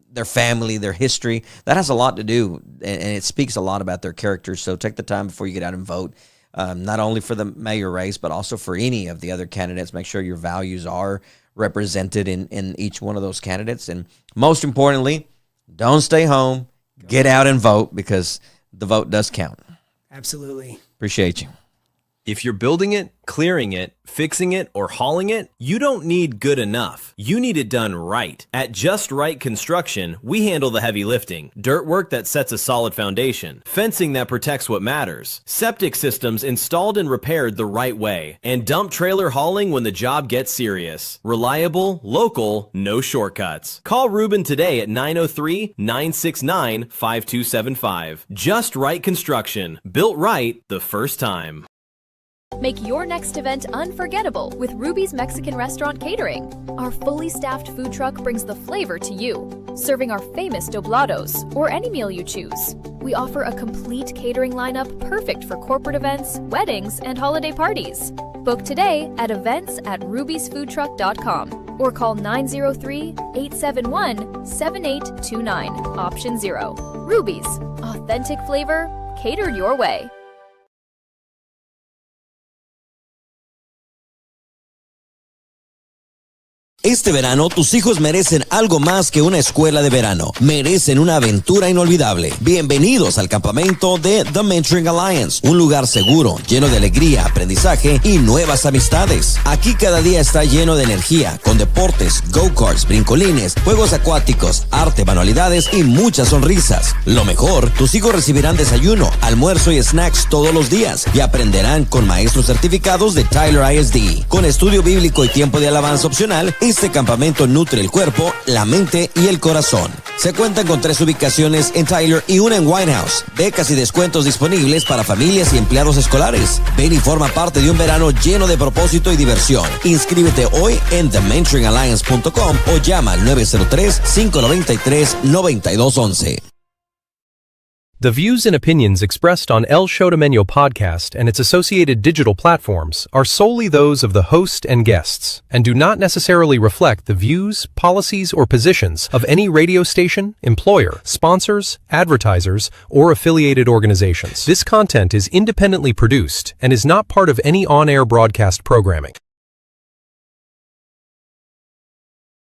[SPEAKER 2] their family, their history. That has a lot to do, and it speaks a lot about their character. So take the time before you get out and vote, not only for the mayor race, but also for any of the other candidates. Make sure your values are represented in each one of those candidates. And most importantly, don't stay home. Get out and vote, because the vote does count.
[SPEAKER 3] Absolutely.
[SPEAKER 2] Appreciate you.
[SPEAKER 1] If you're building it, clearing it, fixing it, or hauling it, you don't need good enough. You need it done right. At Just Right Construction, we handle the heavy lifting, dirt work that sets a solid foundation, fencing that protects what matters, septic systems installed and repaired the right way, and dump trailer hauling when the job gets serious. Reliable, local, no shortcuts. Call Ruben today at 903-969-5275. Just Right Construction. Built right the first time.
[SPEAKER 4] Make your next event unforgettable with Ruby's Mexican Restaurant Catering. Our fully staffed food truck brings the flavor to you, serving our famous doblados or any meal you choose. We offer a complete catering lineup perfect for corporate events, weddings, and holiday parties. Book today at events@rubysfoodtruck.com or call 903-871-7829, option 0. Ruby's, authentic flavor, catered your way.
[SPEAKER 5] Este verano, tus hijos merecen algo más que una escuela de verano. Merecen una aventura inolvidable. Bienvenidos al campamento de The Mentoring Alliance, un lugar seguro, lleno de alegría, aprendizaje y nuevas amistades. Aquí cada día está lleno de energía, con deportes, go-karts, brincolines, juegos acuáticos, arte, manualidades y muchas sonrisas. Lo mejor, tus hijos recibirán desayuno, almuerzo y snacks todos los días y aprenderán con maestros certificados de Tyler ISD. Con estudio bíblico y tiempo de alabanza opcional, este campamento nutre el cuerpo, la mente y el corazón. Se cuentan con 3 ubicaciones en Tyler y una en White House. Becas y descuentos disponibles para familias y empleados escolares. Ven y forma parte de un verano lleno de propósito y diversión. Inscríbete hoy en thementoringalliance.com o llama al 903-593-9211.
[SPEAKER 6] The views and opinions expressed on El Show de Meño Podcast and its associated digital platforms are solely those of the host and guests, and do not necessarily reflect the views, policies, or positions of any radio station, employer, sponsors, advertisers, or affiliated organizations. This content is independently produced and is not part of any on-air broadcast programming.